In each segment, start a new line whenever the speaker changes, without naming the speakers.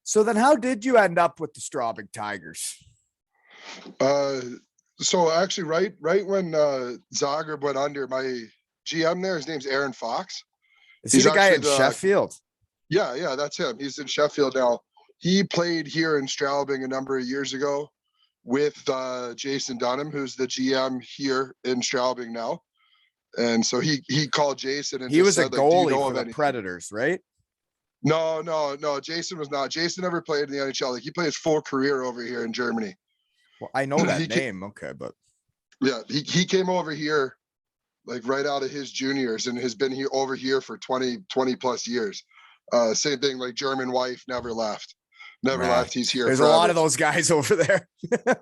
So then how did you end up with the Strobing Tigers?
So actually right when Zagreb went under, my GM there, his name's Aaron Fox.
Is he the guy in Sheffield?
Yeah, that's him. He's in Sheffield now. He played here in Strobing a number of years ago with Jason Dunham, who's the GM here in Strobing now. And so he called Jason and
he was
said,
a goalie for the Predators, right?
No. Jason was not. Jason never played in the NHL. Like, he played his full career over here in Germany.
Well, I know that name. Okay, but
yeah, he came over here like right out of his juniors and has been here over here for 20 plus years. Same thing, like German wife, never left. He's here.
There's forever. A lot of those guys over there.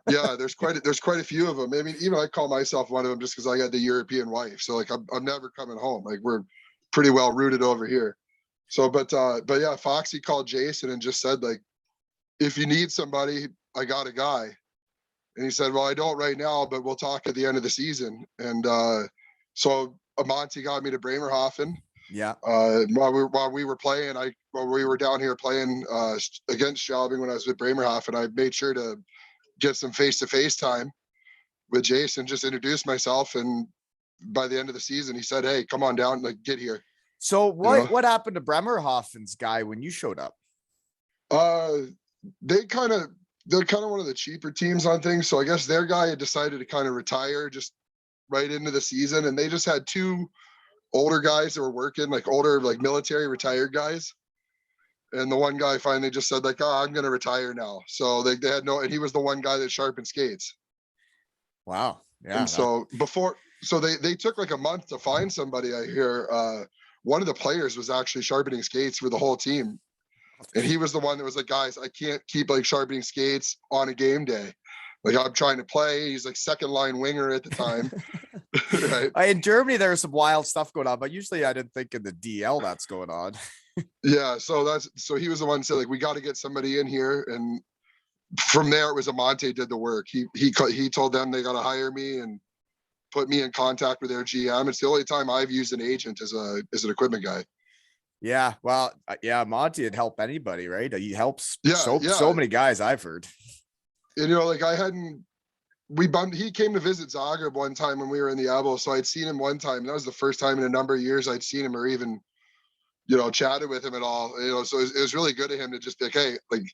Yeah, there's quite a few of them. I mean, even I call myself one of them just because I got the European wife. So like I'm never coming home. Like, we're pretty well rooted over here. So but yeah, Foxy called Jason and just said, like, if you need somebody, I got a guy. And he said, well, I don't right now, but we'll talk at the end of the season. And so Monty got me to Bremerhaven.
Yeah.
While we were playing, while we were down here playing against Strobing when I was with Bremerhaven, I made sure to get some face-to-face time with Jason, just introduce myself. And by the end of the season, he said, hey, come on down, like, get here.
So what happened to Bremerhaven's guy when you showed up?
They're kind of one of the cheaper teams on things. So I guess their guy had decided to kind of retire just right into the season. And they just had two older guys that were working, like older, like military retired guys. And the one guy finally just said, like, oh, I'm going to retire now. So they had and he was the one guy that sharpened skates.
Wow. Yeah.
And so they took like a month to find somebody. I hear one of the players was actually sharpening skates for the whole team. And he was the one that was like, guys, I can't keep like sharpening skates on a game day. Like, I'm trying to play. He's like second line winger at the time. Right?
In Germany, there was some wild stuff going on, but usually I didn't think in the DL that's going on.
Yeah. So he was the one that said, like, we got to get somebody in here. And from there, it was Amante did the work. He told them they got to hire me and put me in contact with their GM. It's the only time I've used an agent as an equipment guy.
Yeah. Well, yeah, Monty would help anybody, right? He helps so many guys, I've heard.
And, like, he came to visit Zagreb one time when we were in the Ebel. So I'd seen him one time. And that was the first time in a number of years I'd seen him or even, chatted with him at all. So it was really good of him to just be like, hey, like,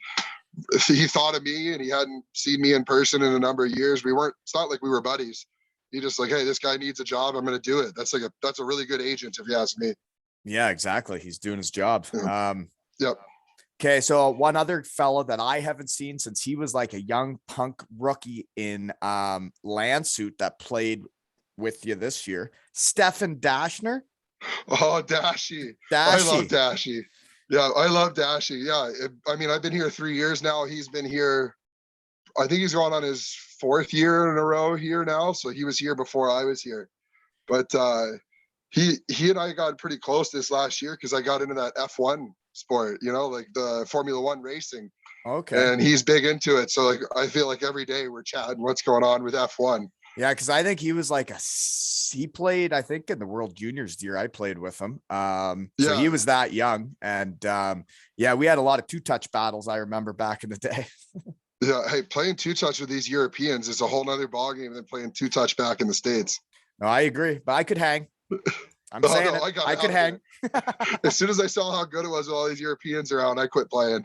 he thought of me and he hadn't seen me in person in a number of years. It's not like we were buddies. He just like, hey, this guy needs a job. I'm going to do it. That's a really good agent, if you ask me.
Yeah, exactly. He's doing his job.
Yeah. Yep.
Okay, so one other fella that I haven't seen since he was like a young punk rookie in Landshut that played with you this year, Stefan Dashner.
Oh, Daschy. I love Daschy. Yeah, I love Daschy. Yeah, I mean, I've been here 3 years now. He's been here, I think he's going on his 4th year in a row here now. So he was here before I was here. But he and I got pretty close this last year because I got into that F1 sport, like the Formula One racing.
Okay.
And he's big into it. So like, I feel like every day we're chatting what's going on with F1.
Yeah, because I think he was like he played, I think, in the World Juniors year I played with him. So he was that young. And we had a lot of 2-touch battles, I remember, back in the day.
Yeah, hey, playing 2-touch with these Europeans is a whole nother ballgame than playing 2-touch back in the States.
No, I agree, but I could hang. I'm saying I could hang.
As soon as I saw how good it was with all these Europeans around, I quit playing.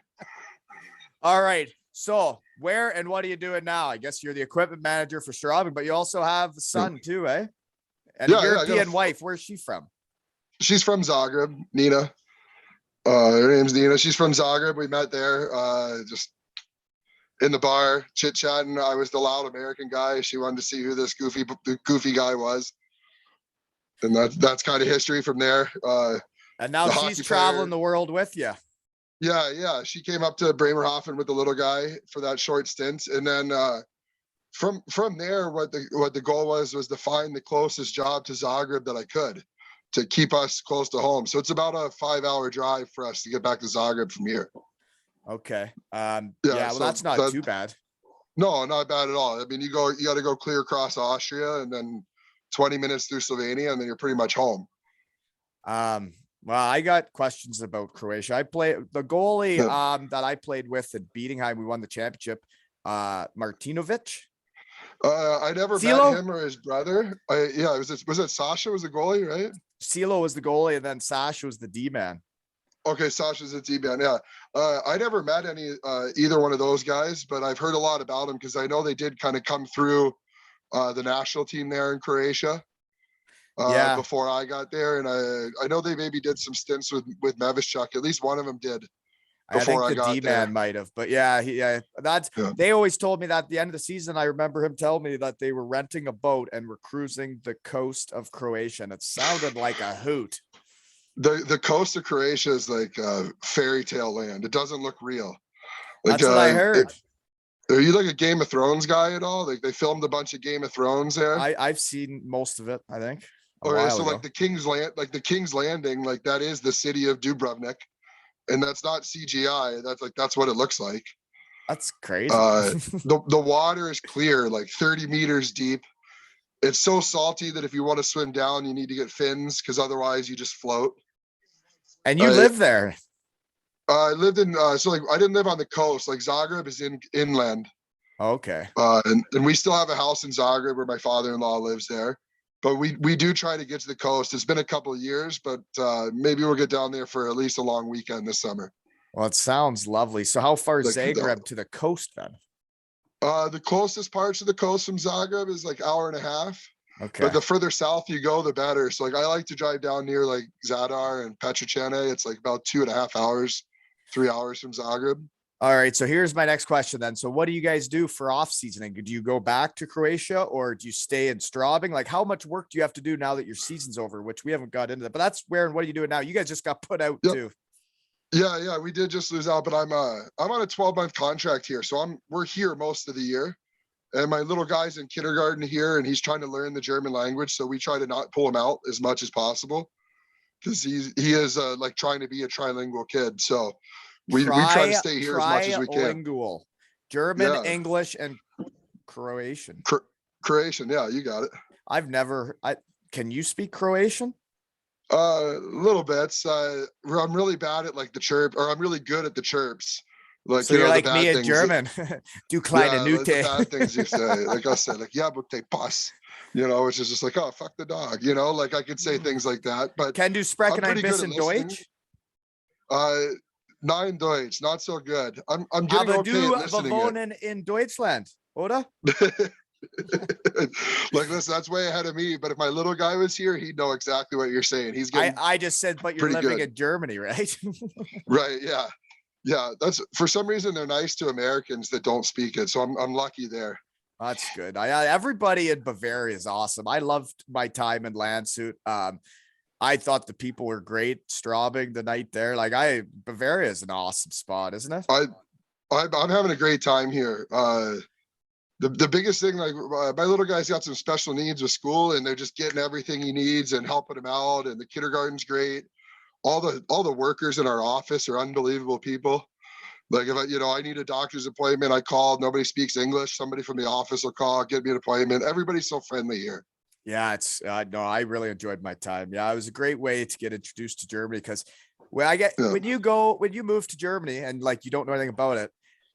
All right. So where and what are you doing now? I guess you're the equipment manager for Strobing, but you also have the son too, eh? And a European wife. Where's she from?
She's from Zagreb, Nina. Her name's Nina. She's from Zagreb. We met there, just in the bar, chit-chatting. I was the loud American guy. She wanted to see who this goofy guy was. And that's kind of history from there.
And now she's traveling the world with you.
Yeah. She came up to Bremerhaven with the little guy for that short stint. And then from there, what the goal was to find the closest job to Zagreb that I could to keep us close to home. So it's about a 5-hour drive for us to get back to Zagreb from here.
Okay. So that's not too bad.
No, not bad at all. I mean, you got to go clear across Austria and then 20 minutes through Slovenia, and then you're pretty much home.
Well, I got questions about Croatia. I play the goalie that I played with at Bietigheim. We won the championship. Martinovic.
I never met
Silo?
him or his brother. Was it Sasha was the goalie, right?
Silo was the goalie, and then Sasha was the D-man.
Okay, Sasha's a D-man, yeah. I never met either one of those guys, but I've heard a lot about them because I know they did kind of come through the national team there in Croatia before I got there, and I know they maybe did some stints with Mevischuk. At least one of them did.
I think the D-man might have, but they always told me that at the end of the season, I remember him telling me that they were renting a boat and were cruising the coast of Croatia, and it sounded like a hoot.
The coast of Croatia is like fairy tale land. It doesn't look real.
Like, that's what I heard.
Are you like a Game of Thrones guy at all? Like they filmed a bunch of Game of Thrones there.
I've seen most of it, I think.
Okay, so like the King's Landing, like that is the city of Dubrovnik. And that's not CGI. That's what it looks like.
That's crazy.
The water is clear, like 30 meters deep. It's so salty that if you want to swim down, you need to get fins because otherwise you just float.
And you live there?
I lived in I didn't live on the coast. Like Zagreb is inland.
Okay.
And we still have a house in Zagreb where my father-in-law lives there. But we do try to get to the coast. It's been a couple of years, but maybe we'll get down there for at least a long weekend this summer.
Well, it sounds lovely. So how far is Zagreb to the coast then?
The closest parts of the coast from Zagreb is like hour and a half.
Okay.
But the further south you go, the better. So like I like to drive down near like Zadar and Petrocene. It's like about 2.5 hours, 3 hours from Zagreb.
All right. So here's my next question then. So what do you guys do for off seasoning? Do you go back to Croatia or do you stay in Strobing? Like how much work do you have to do now that your season's over, which we haven't got into that, but that's where, and what are you doing now? You guys just got put out too.
Yeah. We did just lose out, but I'm on a 12-month contract here. So we're here most of the year. And my little guy's in kindergarten here and he's trying to learn the German language. So we try to not pull him out as much as possible because he is like trying to be a trilingual kid. So we try to stay here as much as we can.
Trilingual, German, English, and Croatian.
Croatian, yeah, you got it. Can you speak Croatian? Little bits. I'm really bad at like the chirp, or I'm really good at the chirps. Like
so you're like me in German. Du kleine Nute.
The bad things you say. Like I said, like ja, but they pass. Which is just like, oh, fuck the dog. Like I could say things like that. But
can du sprechen ein bisschen Deutsch?
Nein Deutsch, not so good. I'm getting okay at listening.
Aber du wohnen in Deutschland, oder?
Like listen, that's way ahead of me. But if my little guy was here, he'd know exactly what you're saying. He's getting.
I just said, but you're living in Germany, right?
Right. Yeah. That's for some reason they're nice to Americans that don't speak it. So I'm lucky there.
That's good. Everybody in Bavaria is awesome. I loved my time in Landshut. I thought the people were great. Strobing the night there. Bavaria is an awesome spot, isn't it?
I'm having a great time here. The biggest thing, like my little guy's got some special needs with school and they're just getting everything he needs and helping him out. And the kindergarten's great. All the workers in our office are unbelievable people. Like if I need a doctor's appointment, I call, nobody speaks English. Somebody from the office will call, get me an appointment. Everybody's so friendly here. Yeah,
it's no, I really enjoyed my time. Yeah, it was a great way to get introduced to Germany because when you move to Germany and like you don't know anything about it,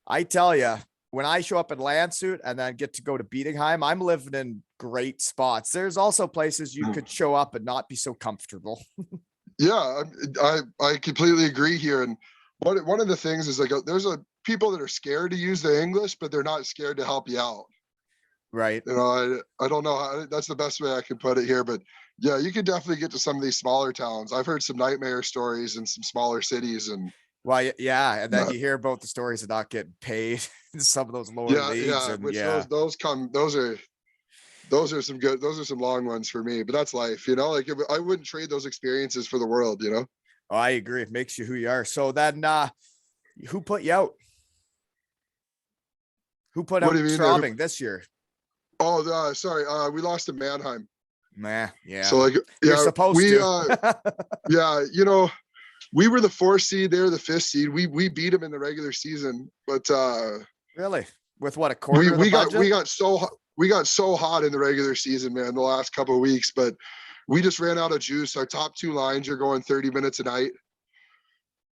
I tell you, when I show up in Landshut and then get to go to Bietigheim, I'm living in great spots. There's also places you could show up and not be so comfortable.
Yeah, I completely agree here. And one of the things is like there's people that are scared to use the English, but they're not scared to help you out.
Right.
I don't know how that's the best way I can put it here, but yeah, you can definitely get to some of these smaller towns. I've heard some nightmare stories in some smaller cities and
and then you hear about the stories of not getting paid in some of those lower leagues.
Those are some long ones for me, but that's life, like I wouldn't trade those experiences for the world, Oh,
I agree. It makes you who you are. So then who put you out? Who put out Strobing this year?
Oh, sorry. We lost to Mannheim.
Nah, yeah.
So
you're supposed to.
We were the 4th seed. They're the 5th seed. We beat them in the regular season, but
really, with what, a quarter?
We got so hot in the regular season, man. The last couple of weeks, but we just ran out of juice. Our top 2 lines are going 30 minutes a night,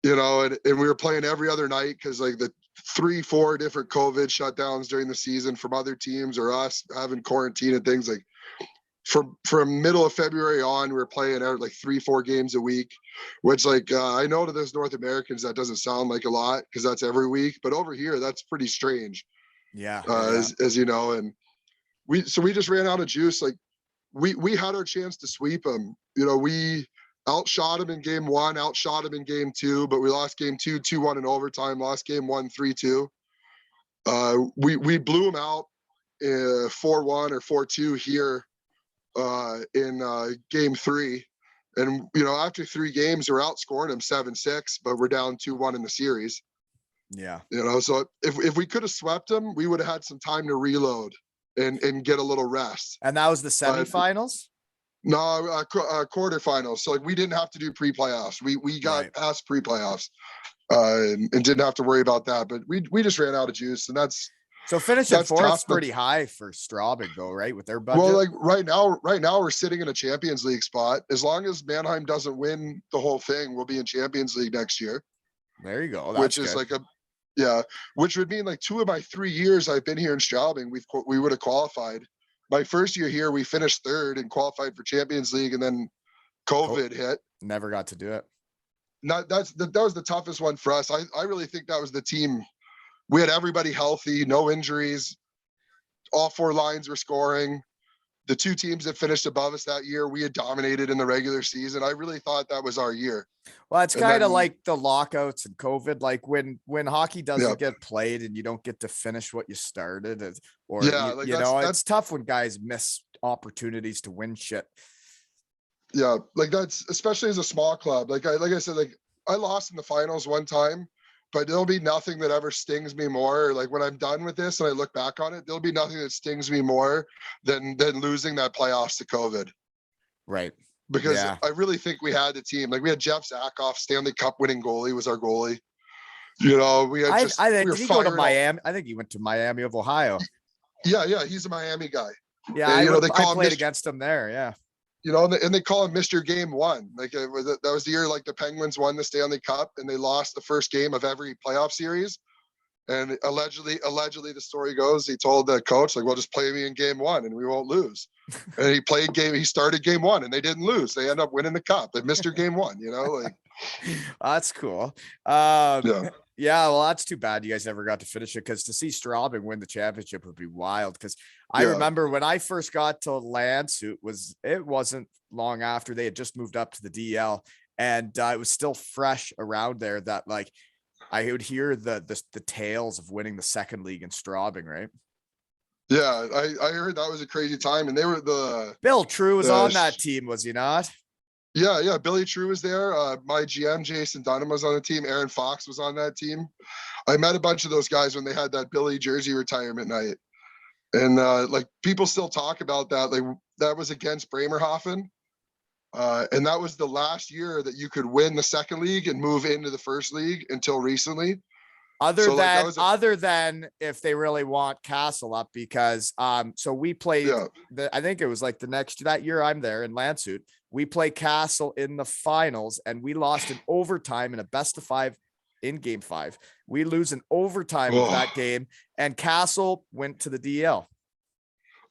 you know, and we were playing every other night because like the 3-4 different COVID shutdowns during the season from other teams or us having quarantine and things. Like from middle of February on, we were playing out like 3-4 games a week, which like I know to those North Americans that doesn't sound like a lot because that's every week, but over here that's pretty strange.
Yeah,
as you know, and we just ran out of juice. Like we had our chance to sweep them. You know, we outshot them in game 1, outshot them in game 2, but we lost game 2, 2-1 in overtime, lost game 1, 3-2. We blew them out 4-1 or 4-2 here in game 3. And, you know, after 3 games, we're outscoring them 7-6, but we're down 2-1 in the series.
Yeah.
You know, so if we could have swept them, we would have had some time to reload and get a little rest.
And that was the semifinals?
No, quarterfinals. So like we didn't have to do pre-playoffs. We got past pre-playoffs and didn't have to worry about that. But we just ran out of juice, and that's
so finishing fourth's pretty high for Strobing though, right? With their budget.
Well, like right now we're sitting in a Champions League spot. As long as Mannheim doesn't win the whole thing, we'll be in Champions League next year.
There you go.
Which is good. Which would mean like 2 of my 3 years I've been here in Strobing, we would have qualified. My first year here, we finished 3rd and qualified for Champions League, and then COVID hit.
Never got to do it.
That was the toughest one for us. I really think that was the team. We had everybody healthy, no injuries. All 4 lines were scoring. The 2 teams that finished above us that year, we had dominated in the regular season. I really thought that was our year.
Well, it's kind of like the lockouts and COVID. Like when hockey doesn't get played and you don't get to finish what you started, or it's tough when guys miss opportunities to win shit.
Yeah, like that's especially as a small club. Like I said, like I lost in the finals one time, but there'll be nothing that ever stings me more. Like when I'm done with this and I look back on it, there'll be nothing that stings me more than losing that playoffs to COVID.
Right.
Because I really think we had the team. Like we had Jeff Zakoff, Stanley Cup winning goalie, was our goalie. You know, we had
did he go to Miami? I think he went to Miami of Ohio.
Yeah, he's a Miami guy.
Yeah, and, I played against him there. Yeah.
You know, and they call him Mr. Game 1. Like that was the year like the Penguins won the Stanley Cup and they lost the first game of every playoff series. And allegedly the story goes, he told the coach, like, well, just play me in game 1 and we won't lose. And he started game 1 and they didn't lose. They end up winning the cup at Mr. Game 1, you know, like.
That's cool. Yeah, well, that's too bad you guys never got to finish it, because to see Strobing win the championship would be wild. Because I remember when I first got to Landshut, it wasn't long after they had just moved up to the DL, and it was still fresh around there that like I would hear the tales of winning the second league in Strobing, right?
Yeah, I heard that was a crazy time, and they were
Bill True was on that team, was he not?
Yeah. Billy True was there. My GM, Jason Dunham, was on the team. Aaron Fox was on that team. I met a bunch of those guys when they had that Billy jersey retirement night. And like people still talk about that. Like that was against Bremerhaven. And that was the last year that you could win the second league and move into the first league until recently.
Other than if they really want Castle up, because so we played I think it was like that year I'm there in Landshut, we play Castle in the finals and we lost in overtime in a best of 5 in game 5. We lose in overtime of that game, and Castle went to the DL.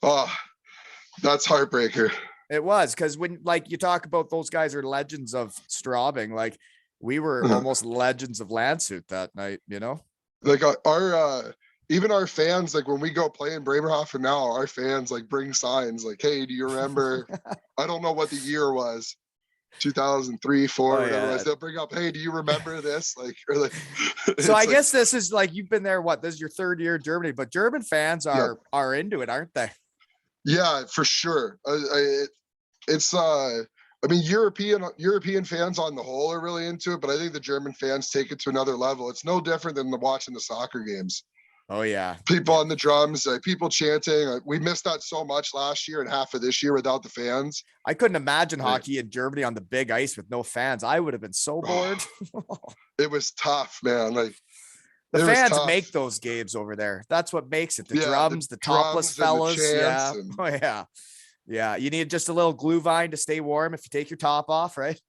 Oh, that's heartbreaker.
It was, because when like you talk about those guys are legends of Strobing, like we were almost legends of Landshut that night, you know?
Like our even our fans, like when we go play in Bremerhaven now, our fans like bring signs like, hey, do you remember? I don't know what the year was, 2003, 4, whatever it was. They'll bring up, hey, do you remember this? Like, or like
so I guess this is like, you've been there, this is your 3rd year in Germany, but German fans are into it, aren't they?
Yeah, for sure. I mean, European fans on the whole are really into it, but I think the German fans take it to another level. It's no different than watching the soccer games.
Oh yeah,
people on the drums, people chanting. We missed that so much last year and half of this year without the fans.
I couldn't imagine hockey in Germany on the big ice with no fans. I would have been so bored.
It was tough, man. Like
the fans make those games over there. That's what makes it. The drums, the topless fellas. Yeah. Oh yeah. Yeah, you need just a little glue vine to stay warm if you take your top off, right?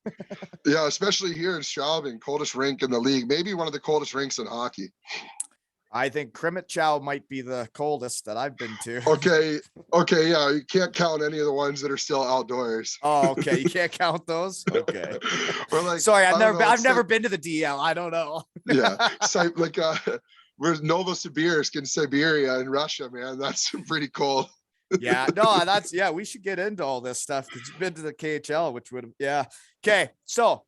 Yeah, especially here in Strobing, coldest rink in the league, maybe one of the coldest rinks in hockey.
I think Krimitchow might be the coldest that I've been to.
Okay, yeah, you can't count any of the ones that are still outdoors.
Oh, okay, you can't count those. Okay,
or like,
sorry, I've never been to the DL. I don't know.
Yeah, so like where's Novosibirsk in Siberia in Russia, man? That's pretty cold.
Yeah, no, we should get into all this stuff because you've been to the KHL, which would, yeah. Okay, so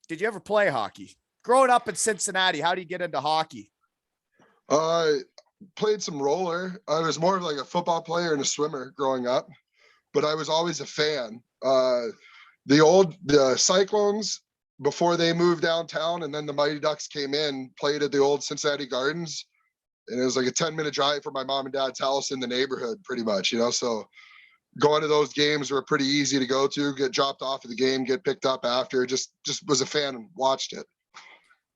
did you ever play hockey? Growing up in Cincinnati, how do you get into hockey?
Played some roller. I was more of like a football player and a swimmer growing up, but I was always a fan. The Cyclones, before they moved downtown and then the Mighty Ducks came in, played at the old Cincinnati Gardens. And it was like a 10-minute drive from my mom and dad's house in the neighborhood, pretty much, so going to those games were pretty easy to go to, get dropped off at the game, get picked up after. Just was a fan and watched it.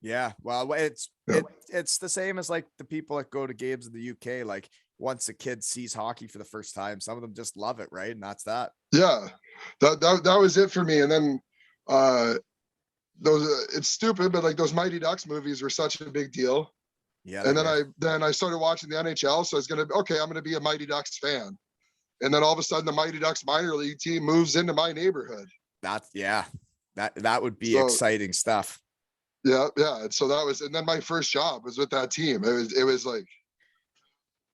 Yeah, well, it's the same as like the people that go to games in the UK. Like once a kid sees hockey for the first time, some of them just love it, right? And that's that.
Yeah, that was it for me. And then it's stupid, but like those Mighty Ducks movies were such a big deal.
Yeah.
And then I started watching the NHL, so I'm gonna be a Mighty Ducks fan. And then all of a sudden, the Mighty Ducks minor league team moves into my neighborhood.
That would be exciting stuff.
Yeah. So and then my first job was with that team. It was like,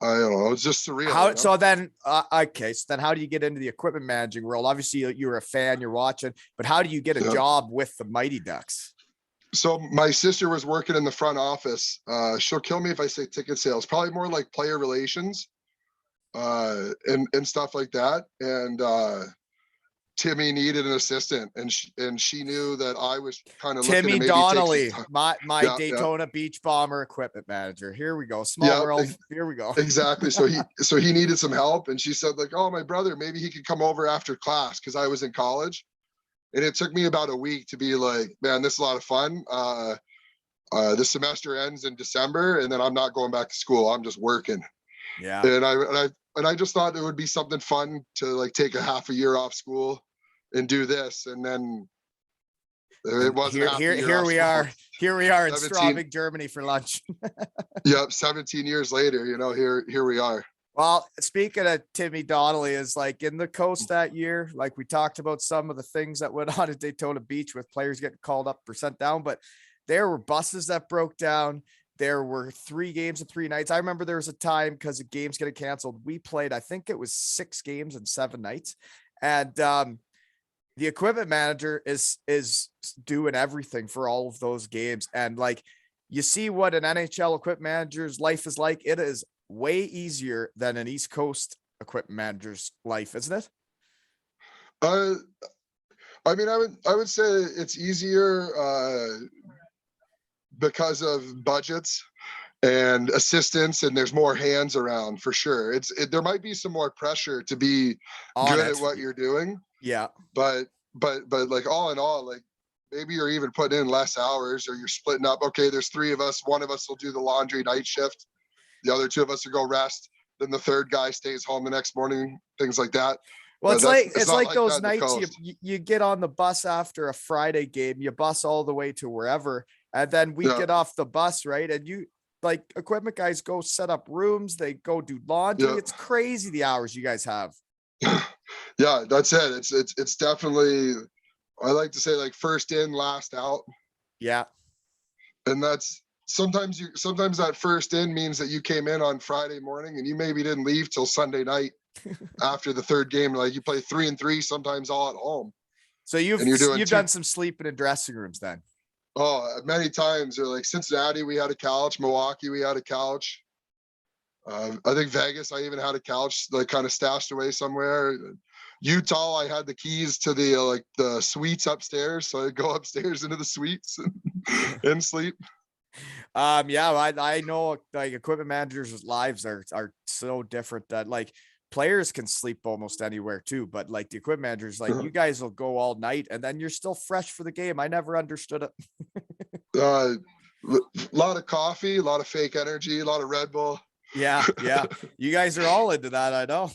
I don't know, it was just surreal.
So then how do you get into the equipment managing world? Obviously, you're a fan, you're watching, but how do you get a job with the Mighty Ducks?
So my sister was working in the front office. She'll kill me if I say ticket sales, probably more like player relations, and stuff like that. And Timmy needed an assistant, and she knew that I was kind of
Timmy Donnelly, my Daytona Beach Bomber equipment manager. Here we go, small world. Here we go.
Exactly. So he needed some help, and she said like, "Oh, my brother, maybe he could come over after class," because I was in college. And it took me about a week to be like, man, this is a lot of fun. The semester ends in December, and then I'm not going back to school. I'm just working.
Yeah.
And I just thought it would be something fun to like take a half a year off school and do this. And then it wasn't.
Here we are in Strobing, Germany for lunch.
Yep. 17 years later, here we are.
Well, speaking of Timmy Donnelly, is like in the coast that year, like we talked about some of the things that went on at Daytona Beach with players getting called up or sent down, but there were buses that broke down. There were 3 games in 3 nights. I remember there was a time because the games getting canceled. We played, I think it was 6 games in 7 nights. And the equipment manager is doing everything for all of those games. And like, you see what an NHL equipment manager's life is like. It is way easier than an East Coast equipment manager's life, isn't it?
I mean, I would say it's easier because of budgets and assistance, and there's more hands around for sure. There might be some more pressure to be good at what you're doing.
Yeah.
But like all in all, like maybe you're even putting in less hours, or you're splitting up. Okay, there's 3 of us. One of us will do the laundry night shift. The other 2 of us will go rest. Then the third guy stays home the next morning, things like that.
Well, it's like those nights you get on the bus after a Friday game, you bus all the way to wherever, and then we get off the bus, right? And you like equipment guys go set up rooms, they go do laundry. Yeah. It's crazy the hours you guys have.
Yeah, that's it. It's definitely, I like to say like first in, last out.
Yeah.
And that's sometimes that first in means that you came in on Friday morning and you maybe didn't leave till Sunday night after the 3rd game. Like you play 3 and 3, sometimes all at home.
So you've done some sleeping in dressing rooms then?
Oh, many times. Or like Cincinnati, we had a couch. Milwaukee, we had a couch. I think Vegas, I even had a couch like kind of stashed away somewhere. Utah, I had the keys to the suites upstairs, so I'd go upstairs into the suites and sleep.
Yeah, I know like equipment managers' lives are so different that like players can sleep almost anywhere too, but like the equipment managers, like you guys will go all night and then you're still fresh for the game. I never understood it.
A lot of coffee, a lot of fake energy, a lot of Red Bull.
Yeah. You guys are all into that, I know.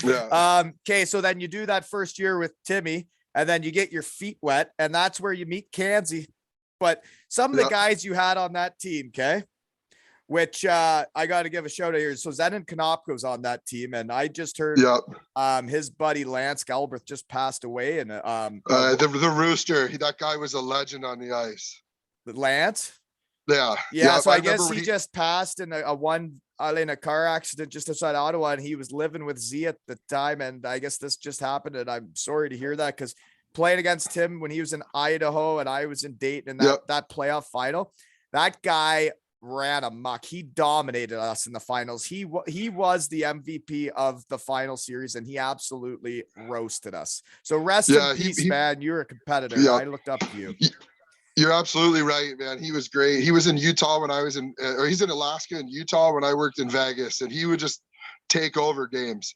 Yeah.
Okay, so then you do that first year with Timmy, and then you get your feet wet, and that's where you meet Canzy. But some of the guys you had on that team, okay, which I got to give a shout out here. So Zenon Konopko's on that team, and I just heard his buddy Lance Galbraith just passed away, and
the Rooster, that guy was a legend on the ice.
Lance.
Yeah.
So I guess he just passed in a car accident just outside Ottawa, and he was living with Z at the time. And I guess this just happened, and I'm sorry to hear that, because playing against him when he was in Idaho and I was in Dayton in that playoff final, that guy ran amok. He dominated us in the finals. He was the MVP of the final series, and he absolutely roasted us. So rest in peace, man. You're a competitor. I looked up to you.
You're absolutely right, man. He was great. He was in Utah when I was or he's in Alaska and Utah when I worked in Vegas, and he would just take over games.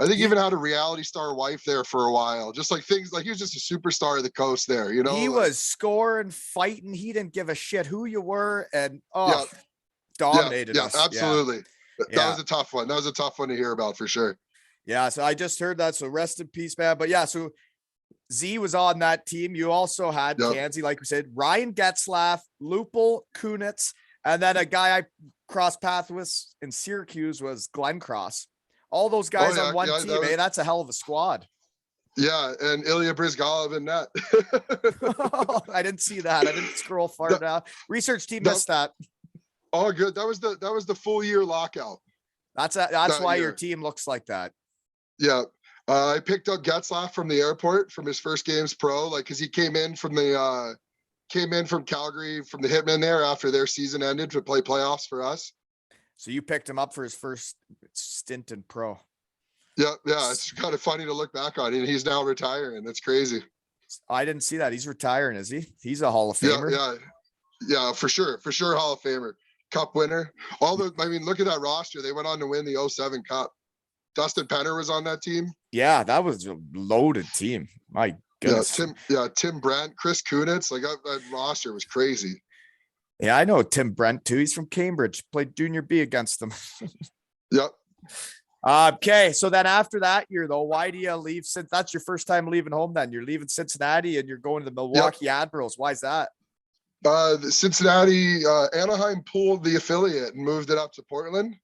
I think he even had a reality star wife there for a while. Just like things like he was just a superstar of the coast there, you know.
He was scoring, fighting. He didn't give a shit who you were, and dominated us.
Absolutely. That was a tough one. That was a tough one to hear about for sure.
Yeah, so I just heard that. So rest in peace, man. But yeah, so Z was on that team. You also had Canzy, like we said, Ryan Getzlaff, Lupul, Kunitz, and then a guy I crossed paths with in Syracuse was Glenn Cross. All those guys on one team, that's a hell of a squad.
Yeah, and Ilya Brizgalov in net.
I didn't see that. I didn't scroll far down. Research team missed that.
Oh, good. That was the full year lockout.
That's why your team looks like that.
Yeah. I picked up Getzlaff from the airport from his first games pro, like, because he came in from Calgary from the Hitmen there after their season ended to play playoffs for us.
So you picked him up for his first stint in pro.
Yeah, it's kind of funny to look back on, and he's now retiring. That's crazy.
I didn't see that. He's retiring, is he? He's a Hall of Famer.
Yeah, for sure, Hall of Famer, Cup winner. Look at that roster. They went on to win the 07 Cup. Dustin Penner was on that team.
Yeah, that was a loaded team. My goodness.
Tim Brent, Chris Kunitz. Like that roster was crazy.
Yeah, I know Tim Brent too. He's from Cambridge. Played junior B against them.
Yep.
Okay, so then after that year, though, why do you leave? Since that's your first time leaving home, then you're leaving Cincinnati and you're going to the Milwaukee Admirals. Why is that?
The Cincinnati, Anaheim pulled the affiliate and moved it up to Portland.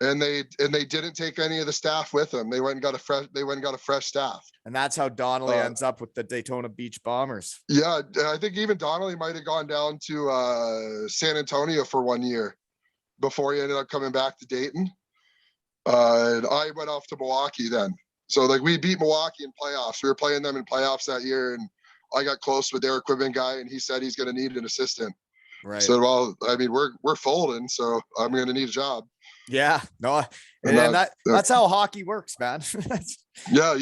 And they didn't take any of the staff with them. They went and got a fresh staff.
And that's how Donnelly ends up with the Daytona Beach Bombers.
Yeah, I think even Donnelly might have gone down to San Antonio for 1 year before he ended up coming back to Dayton. And I went off to Milwaukee then. So like we beat Milwaukee in playoffs. We were playing them in playoffs that year, and I got close with their equipment guy, and he said he's going to need an assistant.
Right.
So well, I mean we're folding, so I'm going to need a job.
Yeah, no, and that's how hockey works, man.
Yeah,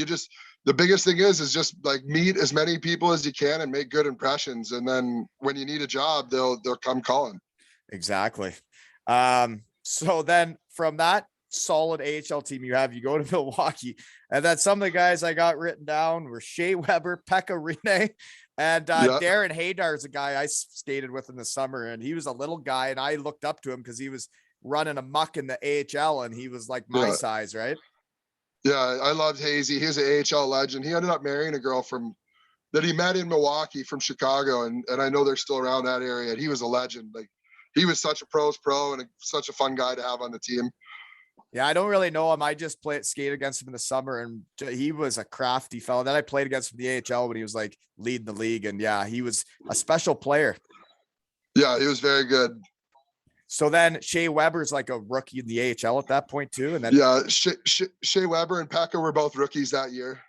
the biggest thing is just like meet as many people as you can and make good impressions, and then when you need a job, they'll come calling.
Exactly. So then from that solid AHL team you go to Milwaukee, and then some of the guys I got written down were Shea Weber, Pekka Rinne, and Darren Haydar is a guy I skated with in the summer, and he was a little guy, and I looked up to him because he was running amok in the AHL, and he was like my size, right?
Yeah, I loved Hazy. He was an AHL legend. He ended up marrying a girl that he met in Milwaukee from Chicago, and I know they're still around that area. And he was a legend. Like he was such a pro's pro and such a fun guy to have on the team.
Yeah, I don't really know him. I just skate against him in the summer, and he was a crafty fellow. Then I played against him in the AHL when he was like leading the league, and yeah, he was a special player.
Yeah, he was very good.
So then Shea Weber's like a rookie in the AHL at that point too. And then
Shea Weber and Pekka were both rookies that year.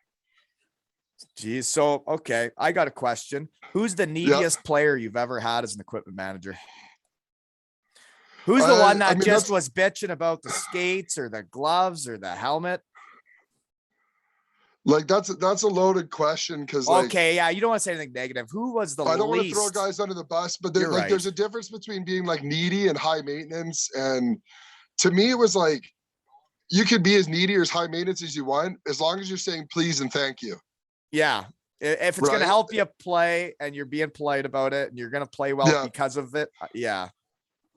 Geez. So, okay. I got a question. Who's the neediest player you've ever had as an equipment manager? Who's the one that was bitching about the skates or the gloves or the helmet?
Like that's a loaded question because
you don't want to say anything negative. Who was the least?
I don't want to throw guys under the bus, but there's a difference between being like needy and high maintenance. And to me, it was like you could be as needy or as high maintenance as you want, as long as you're saying please and thank you.
Yeah. If it's going to help you play and you're being polite about it and you're going to play well because of it. Yeah.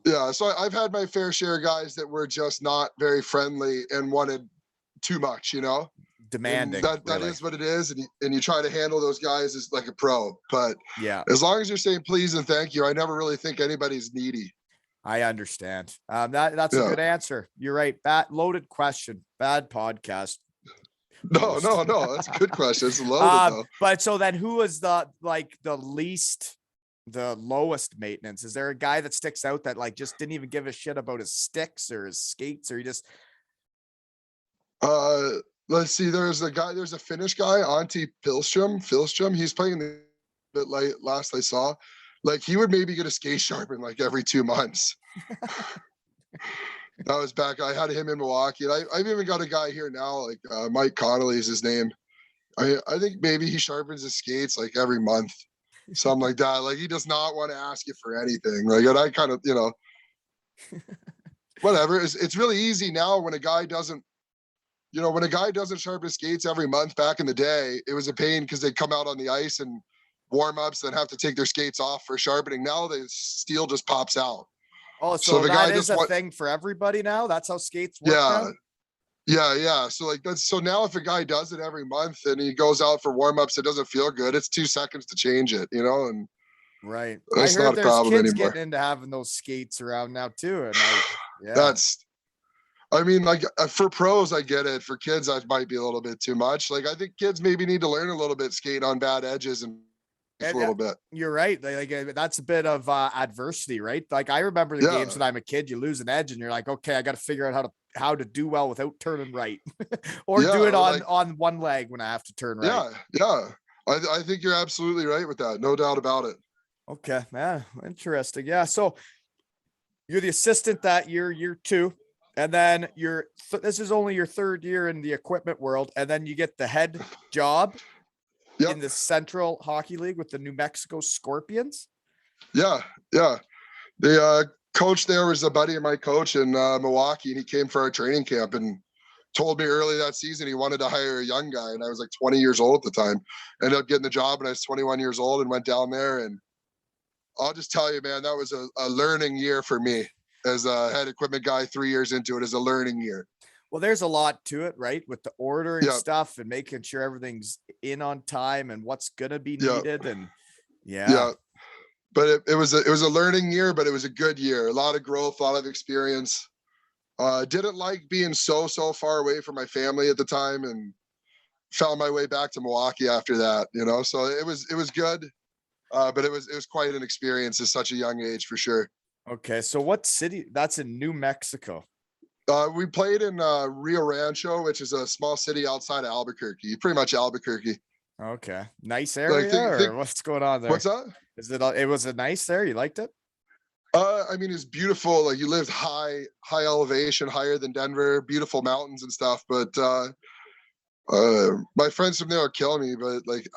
Yeah, so I've had my fair share of guys that were just not very friendly and wanted too much, and
Demanding.
that
really.
is what it is, and you try to handle those guys as like a pro. But
Yeah,
as long as you're saying please and thank you, I never really think anybody's needy.
I understand. That's a
Yeah.
good answer. You're right. Bad loaded question. Bad podcast.
No, that's a good question. It's loaded though.
But so then who was the lowest maintenance? Is there a guy that sticks out that like just didn't even give a shit about his sticks or his skates, or he just
Let's see, there's a Finnish guy, Antti Pilstrom. He's playing the bit late last I saw. Like he would maybe get a skate sharpened like every 2 months. That was back. I had him in Milwaukee. And I've even got a guy here now, like Mike Connolly is his name. I think maybe he sharpens his skates like every month, something like that. Like he does not want to ask you for anything. Like, and I kind of, whatever. It's really easy now when a guy doesn't sharpen his skates every month. Back in the day, it was a pain because they'd come out on the ice and warm ups, then have to take their skates off for sharpening. Now the steel just pops out.
Oh, so that is a thing for everybody now. That's how skates work.
Yeah. So like so now if a guy does it every month and he goes out for warm-ups, it doesn't feel good. It's 2 seconds to change it, and
right.
That's not a problem
kids
anymore.
Getting into having those skates around now too. And
like for pros, I get it. For kids, that might be a little bit too much. Like I think kids maybe need to learn a little bit skate on bad edges and a little bit.
You're right. Like that's a bit of adversity, right? Like I remember the games when I'm a kid, you lose an edge and you're like, okay, I got to figure out how to do well without turning right or do it on one leg when I have to turn right.
Yeah. I think you're absolutely right with that. No doubt about it.
Okay, man. Interesting. Yeah. So you're the assistant that year 2, and then this is only your 3rd year in the equipment world. And then you get the head job in the Central Hockey League with the New Mexico Scorpions.
Yeah. The coach there was a buddy of my coach in Milwaukee, and he came for our training camp and told me early that season he wanted to hire a young guy, and I was like 20 years old at the time. Ended up getting the job when I was 21 years old and went down there, and I'll just tell you, man, that was a learning year for me as a head equipment guy. 3 years into it as a learning year.
Well, there's a lot to it, right? With the ordering stuff and making sure everything's in on time and what's gonna be needed. And
but it was a learning year, but it was a good year. A lot of growth, a lot of experience. Didn't like being so far away from my family at the time, and found my way back to Milwaukee after that. So it was good, but it was quite an experience at such a young age for sure.
Okay, so what city? That's in New Mexico.
We played in Rio Rancho, which is a small city outside of Albuquerque. Pretty much Albuquerque.
Okay, nice area, or what's going on there?
What's that?
It was a nice there? You liked it?
I mean, it's beautiful. Like you lived high elevation, higher than Denver. Beautiful mountains and stuff. But my friends from there are killing me. But like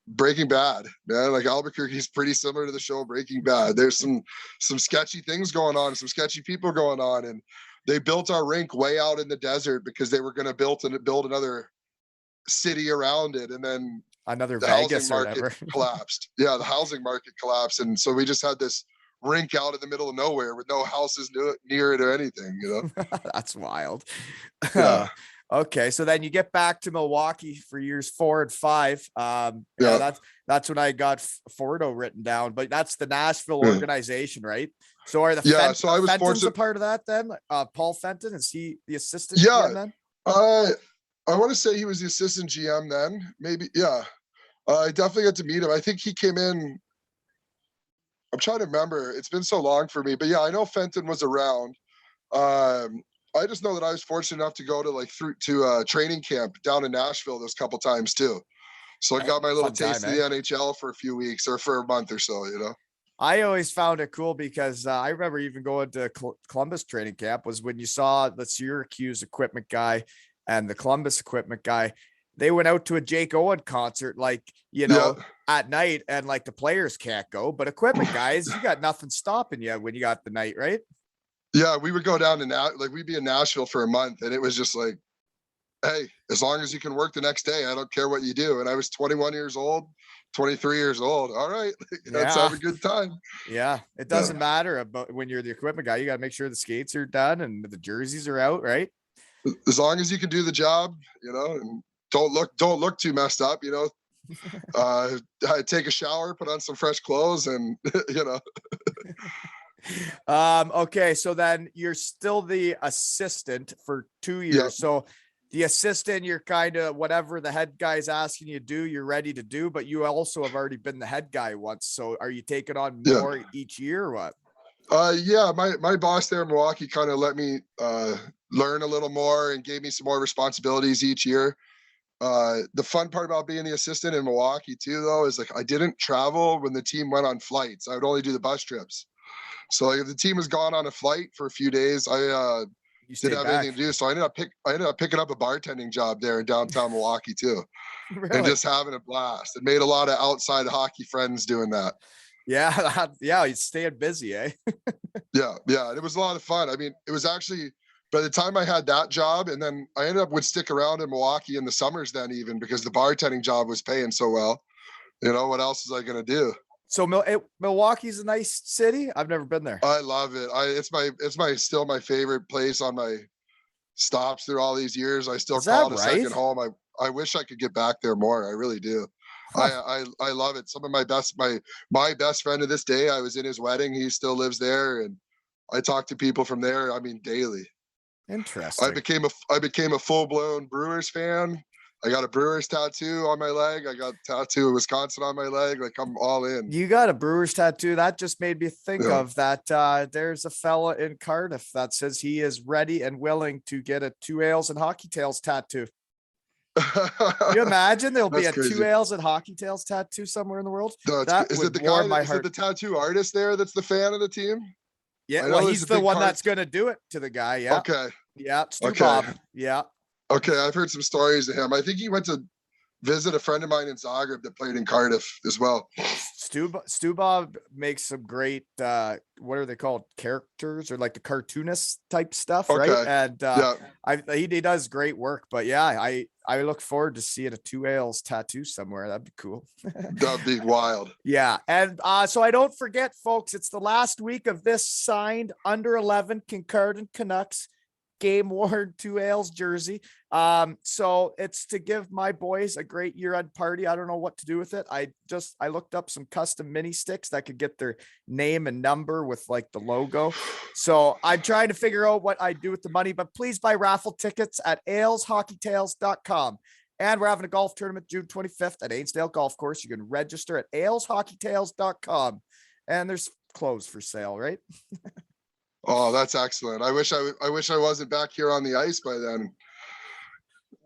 Breaking Bad, man, like Albuquerque is pretty similar to the show Breaking Bad. There's some sketchy things going on, some sketchy people going on, and they built our rink way out in the desert because they were going to build another city around it, and then
another
the
Vegas
housing market collapsed. Yeah, the housing market collapsed, and so we just had this rink out in the middle of nowhere with no houses near it or anything.
That's wild.
Yeah.
Okay, so then you get back to Milwaukee for years 4 and 5. That's when I got Fordo written down, but that's the Nashville organization, right? So are the
so I was
Fenton's a part of that then? Paul Fenton, is he the assistant
GM
then?
I want to say he was the assistant GM then, maybe. Yeah, I definitely got to meet him. I think he came in. I'm trying to remember. It's been so long for me, but yeah, I know Fenton was around. I just know that I was fortunate enough to go to training camp down in Nashville those couple times too. So I got my little taste of the NHL for a few weeks or for a month or so,
I always found it cool because I remember even going to Columbus training camp was when you saw the Syracuse equipment guy and the Columbus equipment guy. They went out to a Jake Owen concert, at night, and like the players can't go, but equipment guys, you got nothing stopping you when you got the night, right?
Yeah, we would go down to we'd be in Nashville for a month, and it was just like hey, as long as you can work the next day, I don't care what you do. And I was 21 years old, 23 years old. All right, let's have a good time.
Yeah, it doesn't matter about when you're the equipment guy. You got to make sure the skates are done and the jerseys are out, right?
As long as you can do the job, and don't look too messed up, take a shower, put on some fresh clothes, and
Okay, so then you're still the assistant for 2 years.
Yep.
So the assistant, you're kind of whatever the head guy's asking you to do, you're ready to do, but you also have already been the head guy once. So are you taking on more each year or what?
Yeah, my boss there in Milwaukee kind of let me learn a little more and gave me some more responsibilities each year. The fun part about being the assistant in Milwaukee too, though, is like I didn't travel when the team went on flights. I would only do the bus trips. So like, if the team was gone on a flight for a few days, I didn't have anything to do. So I ended up picking up a bartending job there in downtown Milwaukee too. Really? And just having a blast. It made a lot of outside hockey friends doing that.
Yeah, he's staying busy, eh?
Yeah, it was a lot of fun. I mean, it was actually by the time I had that job, and then I ended up would stick around in Milwaukee in the summers then even because the bartending job was paying so well. What else is I gonna do?
So Milwaukee's a nice city. I've never been there.
I love it. It's still my favorite place on my stops through all these years. I still call it a second home. I wish I could get back there more. I really do. Huh. I love it. Some of my best friend to this day, I was in his wedding. He still lives there, and I talk to people from there. I mean, daily.
Interesting.
I became a full-blown Brewers fan. I got a Brewers tattoo on my leg. I got a tattoo of Wisconsin on my leg. Like I'm all in.
You got a Brewers tattoo. That just made me think of that. There's a fella in Cardiff that says he is ready and willing to get a 2 ales and hockey tails tattoo. Can you imagine there'll be a crazy. 2 ales and hockey tails tattoo somewhere in the world?
Is it the guy? Is it the tattoo artist there that's the fan of the team?
Yeah, well, he's the one that's going to do it to the guy. Yeah.
Okay.
Yeah. Bob. Yeah.
Okay, I've heard some stories of him. I think he went to visit a friend of mine in Zagreb that played in Cardiff as well.
Stu Bob makes some great what are they called, characters or like the cartoonist type stuff, right? And he does great work. But yeah, I look forward to seeing a 2 ales tattoo somewhere. That'd be cool.
That'd be wild.
Yeah, and so I don't forget, folks, it's the last week of this signed under 11 Kincardine Canucks game worn 2 ales jersey. So it's to give my boys a great year-end party. I don't know what to do with it. I looked up some custom mini sticks that could get their name and number with like the logo. So I'm trying to figure out what I do with the money, but please buy raffle tickets at aleshockeytails.com. And we're having a golf tournament June 25th at Ainsdale Golf Course. You can register at aleshockeytails.com. And there's clothes for sale, right?
Oh, that's excellent. I wish I wasn't back here on the ice by then.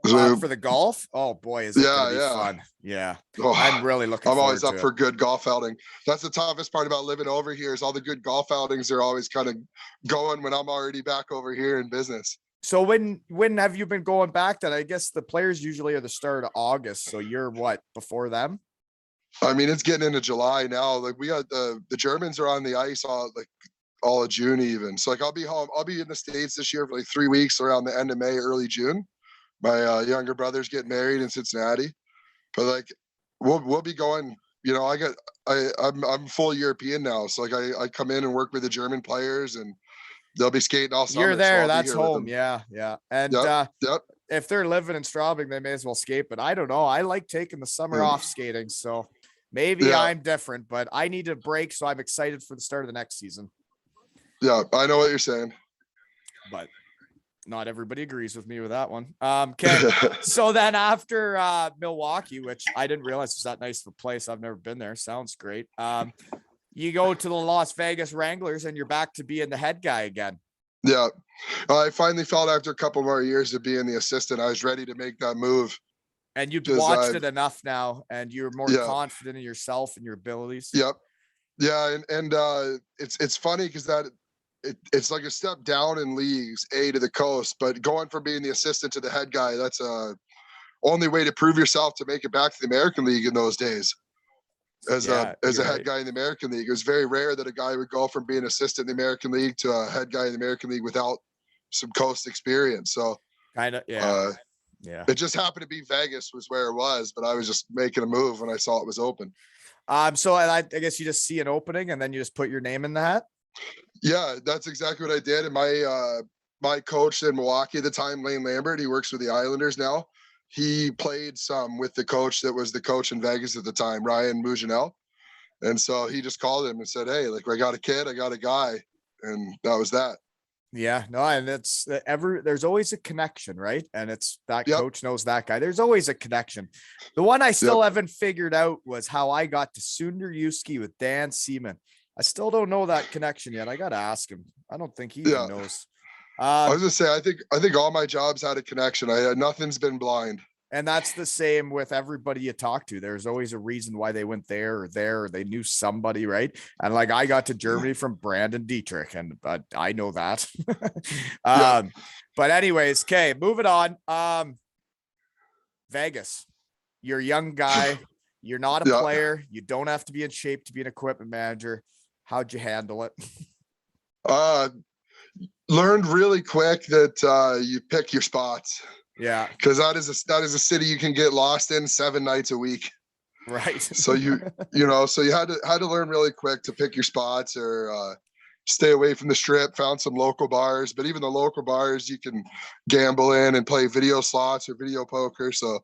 For the golf? Oh boy, is it gonna be fun. Yeah. Oh, I'm really looking forward
always
to
up for good golf outing. That's the toughest part about living over here is all the good golf outings are always kind of going when I'm already back over here in business.
So when have you been going back then? I guess the players usually are the start of August. So you're what, before them?
I mean, it's getting into July now. Like we got the Germans are on the ice all of June even. So like I'll be home. I'll be in the States this year for like 3 weeks around the end of May, early June. My younger brother's getting married in Cincinnati. But like we'll be going, I'm full European now. So like I come in and work with the German players and they'll be skating all summer.
You're there, so that's home. Yeah. And if they're living in Strobing, they may as well skate. But I don't know. I like taking the summer off skating. So maybe I'm different, but I need a break. So I'm excited for the start of the next season.
Yeah, I know what you're saying.
But not everybody agrees with me with that one. Okay. So then after Milwaukee, which I didn't realize was that nice of a place. I've never been there. Sounds great. You go to the Las Vegas Wranglers and you're back to being the head guy again.
Yeah. I finally felt after a couple more years of being the assistant, I was ready to make that move.
And you've watched it enough now and you're more confident in yourself and your abilities.
Yep. Yeah. And it's funny because it's like a step down in leagues, to the coast, but going from being the assistant to the head guy, that's only way to prove yourself to make it back to the American League in those days. As a head guy in the American League, it was very rare that a guy would go from being assistant in the American League to a head guy in the American League without some coast experience. So
Yeah.
It just happened to be Vegas was where it was, but I was just making a move when I saw it was open.
So I guess you just see an opening and then you just put your name in the hat.
Yeah, that's exactly what I did. And my coach in Milwaukee at the time, Lane Lambert, he works for the Islanders now. He played some with the coach that was the coach in Vegas at the time, Ryan Mujanel. And so he just called him and said, "Hey, like, I got a kid, I got a guy." And that was that.
Yeah, no, and it's there's always a connection, right? And it's that
Yep.
coach knows that guy. There's always a connection. The one I still haven't figured out was how I got to Sunderjuski with Dan Seaman. I still don't know that connection yet. I got to ask him. I don't think he even knows.
I was gonna say, I think all my jobs had a connection. Nothing's been blind.
And that's the same with everybody you talk to. There's always a reason why they went there, or they knew somebody, right? And like I got to Germany from Brandon Dietrich, and I know that. But anyways, okay, moving on. Vegas, you're a young guy. You're not a player. You don't have to be in shape to be an equipment manager. How'd you handle it?
Learned really quick that you pick your spots.
Yeah,
because that is a city you can get lost in 7 nights a week.
Right.
So you had to learn really quick to pick your spots, or stay away from the strip. Found some local bars, but even the local bars you can gamble in and play video slots or video poker. So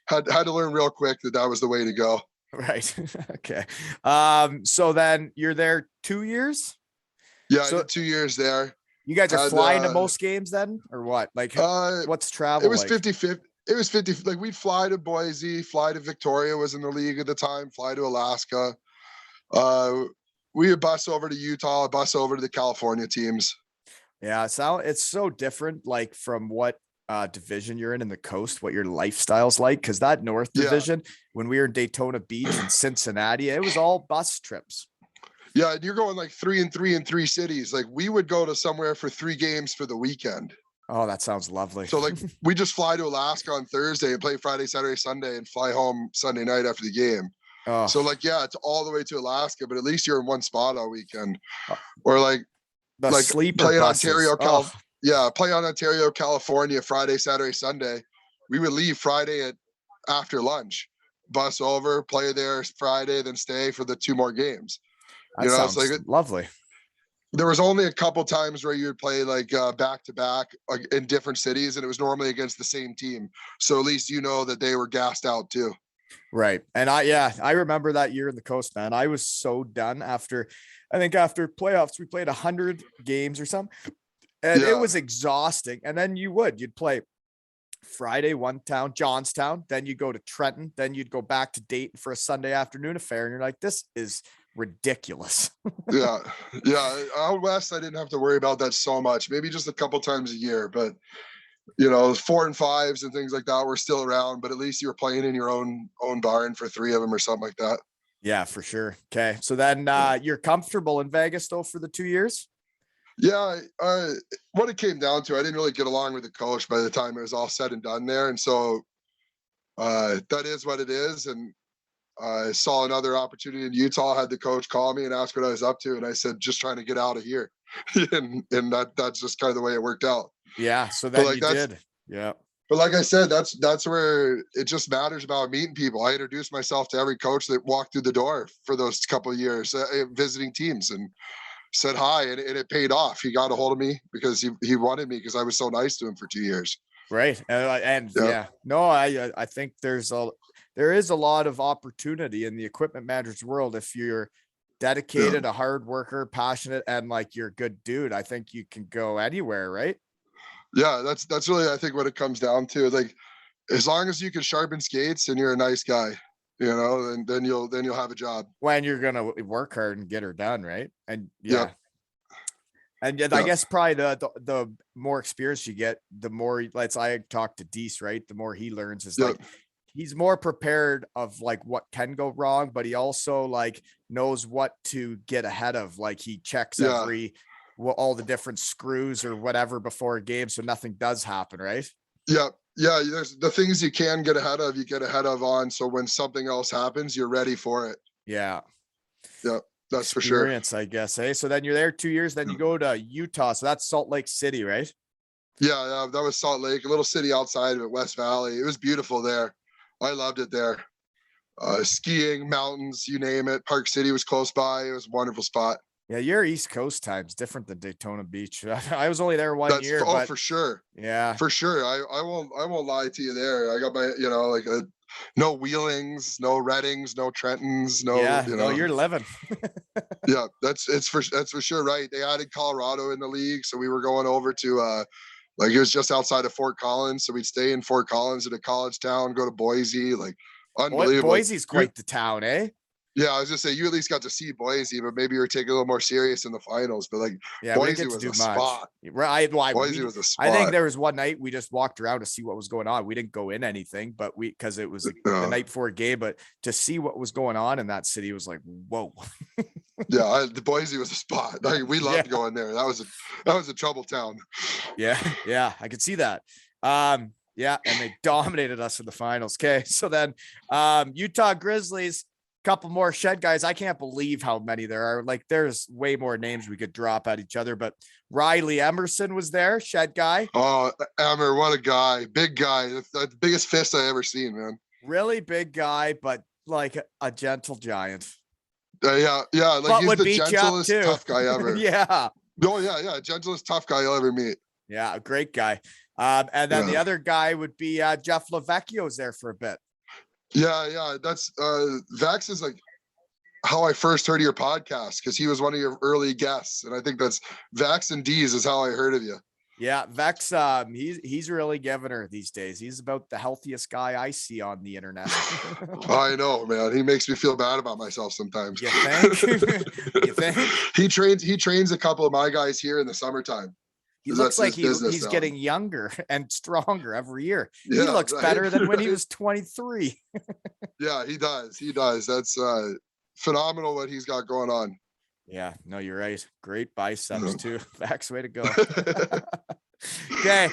had to learn real quick that was the way to go.
Right. Okay. So then you're there 2 years?
Yeah,
so,
I did 2 years there.
You guys are flying to most games then, or what? Like, what's travel?
It was 50-50. It was 50. Like, we'd fly to Boise, fly to Victoria, was in the league at the time, fly to Alaska. We would bus over to Utah, bus over to the California teams.
Yeah, it's so different, like from what division you're in the coast, what your lifestyle's like. Because that North Division, when we were in Daytona Beach and Cincinnati, it was all bus trips.
Yeah, and you're going like 3 and 3 in 3 cities. Like, we would go to somewhere for 3 games for the weekend.
Oh, that sounds lovely.
So like we just fly to Alaska on Thursday and play Friday, Saturday, Sunday, and fly home Sunday night after the game. Oh. So like, yeah, it's all the way to Alaska, but at least you're in one spot all weekend. Or like
sleeper
play in
buses.
Ontario, play on Ontario, California, Friday, Saturday, Sunday. We would leave Friday after lunch, bus over, play there Friday, then stay for the 2 more games.
That sounds like lovely.
There was only a couple times where you would play like back to back in different cities, and it was normally against the same team. So at least you know that they were gassed out too.
Right. And I remember that year in the coast, man. I was so done after playoffs, we played 100 games or something, and it was exhausting. And then you'd play Friday, one town, Johnstown, then you go to Trenton, then you'd go back to Dayton for a Sunday afternoon affair. And you're like, this is ridiculous.
Yeah. Out west, I didn't have to worry about that so much. Maybe just a couple times a year, but 4 and 5s and things like that were still around. But at least you were playing in your own barn for 3 of them or something like that.
Yeah, for sure. Okay, so then you're comfortable in Vegas though for the 2 years?
Yeah. What it came down to, I didn't really get along with the coach by the time it was all said and done there, and so that is what it is. And I saw another opportunity in Utah, had the coach call me and ask what I was up to. And I said, just trying to get out of here. and that's just kind of the way it worked out.
Yeah. So then you did. Yeah.
But like I said, that's where it just matters about meeting people. I introduced myself to every coach that walked through the door for those couple of years, visiting teams, and said hi, and it paid off. He got a hold of me because he wanted me because I was so nice to him for 2 years.
Right. And no, I think there is a lot of opportunity in the equipment manager's world. If you're dedicated, a hard worker, passionate, and like you're a good dude, I think you can go anywhere, right?
Yeah, that's really, I think, what it comes down to. Like, as long as you can sharpen skates and you're a nice guy, and then you'll have a job.
When you're gonna work hard and get her done, right? And and I guess probably the more experience you get, the more I talk to Dease, right? The more he learns is like he's more prepared of like what can go wrong, but he also like knows what to get ahead of. Like he checks all the different screws or whatever before a game, so nothing does happen, right?
Yeah. There's the things you can get ahead of, on. So when something else happens, you're ready for it.
Yeah.
Yeah. That's for sure.
I guess. Hey, so then you're there 2 years, then you go to Utah. So that's Salt Lake City, right?
Yeah, that was Salt Lake, a little city outside of it, West Valley. It was beautiful there. I loved it there. Skiing, mountains, you name it. Park City was close by. It was a wonderful spot.
Yeah, your East Coast time's different than Daytona Beach. I was only there one year.
Oh, but for sure.
Yeah,
for sure. I won't lie to you there. I got my, like no Wheelings, no Reddings, no Trentons, no.
Yeah, no, you're living.
Yeah, that's for sure. Right. They added Colorado in the league, so we were going over to like it was just outside of Fort Collins, so we'd stay in Fort Collins at a college town, go to Boise, like unbelievable.
Boise's quite the town, eh?
Yeah, I was just saying you at least got to see Boise, but maybe you were taking a little more serious in the finals. But like,
yeah,
Boise was a spot.
Right,
Boise was a spot.
I think there was one night we just walked around to see what was going on. We didn't go in anything, but because it was the night before a game. But to see what was going on in that city was like, whoa.
Yeah, the Boise was a spot. We loved going there. That was a trouble town.
Yeah, I could see that. Yeah, and they dominated us in the finals. Okay, so then Utah Grizzlies. Couple more shed guys. I can't believe how many there are. Like there's way more names we could drop at each other, but Riley Emerson was there, shed guy.
Oh, Emmer, what a guy. Big guy. That's the biggest fist I ever seen, man.
Really big guy, but like a gentle giant.
Yeah. Like
but
he's the gentlest tough guy ever.
Yeah.
Oh yeah. Gentlest tough guy you'll ever meet.
Yeah, a great guy. And then the other guy would be Jeff Lavecchio's there for a bit.
Yeah. That's Vecs is like how I first heard of your podcast because he was one of your early guests, and I think that's Vecs and Dease is how I heard of you.
Yeah, Vecs, he's really giving her these days. He's about the healthiest guy I see on the internet.
I know, man. He makes me feel bad about myself sometimes.
You think? You think?
He trains a couple of my guys here in the summertime.
He looks like he's getting younger and stronger every year.
Yeah,
he looks better than when he was 23.
Yeah, he does. That's phenomenal what he's got going on.
Yeah, no, you're right. Great biceps too. Vecs, way to go. Okay.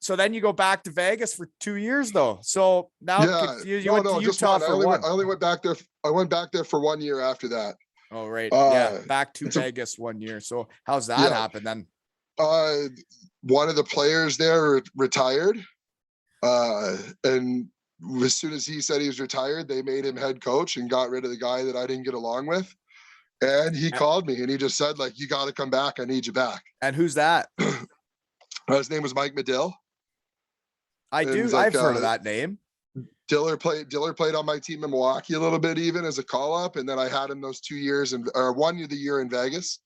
So then you go back to Vegas for 2 years though. So now you went to Utah for one.
I only went back there. I went back there for 1 year after that.
Oh, right. Yeah. Back to Vegas 1 year. So how's that happen then?
One of the players there retired. And as soon as he said he was retired, they made him head coach and got rid of the guy that I didn't get along with. And he called me and he just said, like, you got to come back. I need you back.
And who's that?
His name was Mike Medill.
I've heard of that name.
Diller played on my team in Milwaukee a little bit, even as a call up. And then I had him those 2 years or 1 year in Vegas.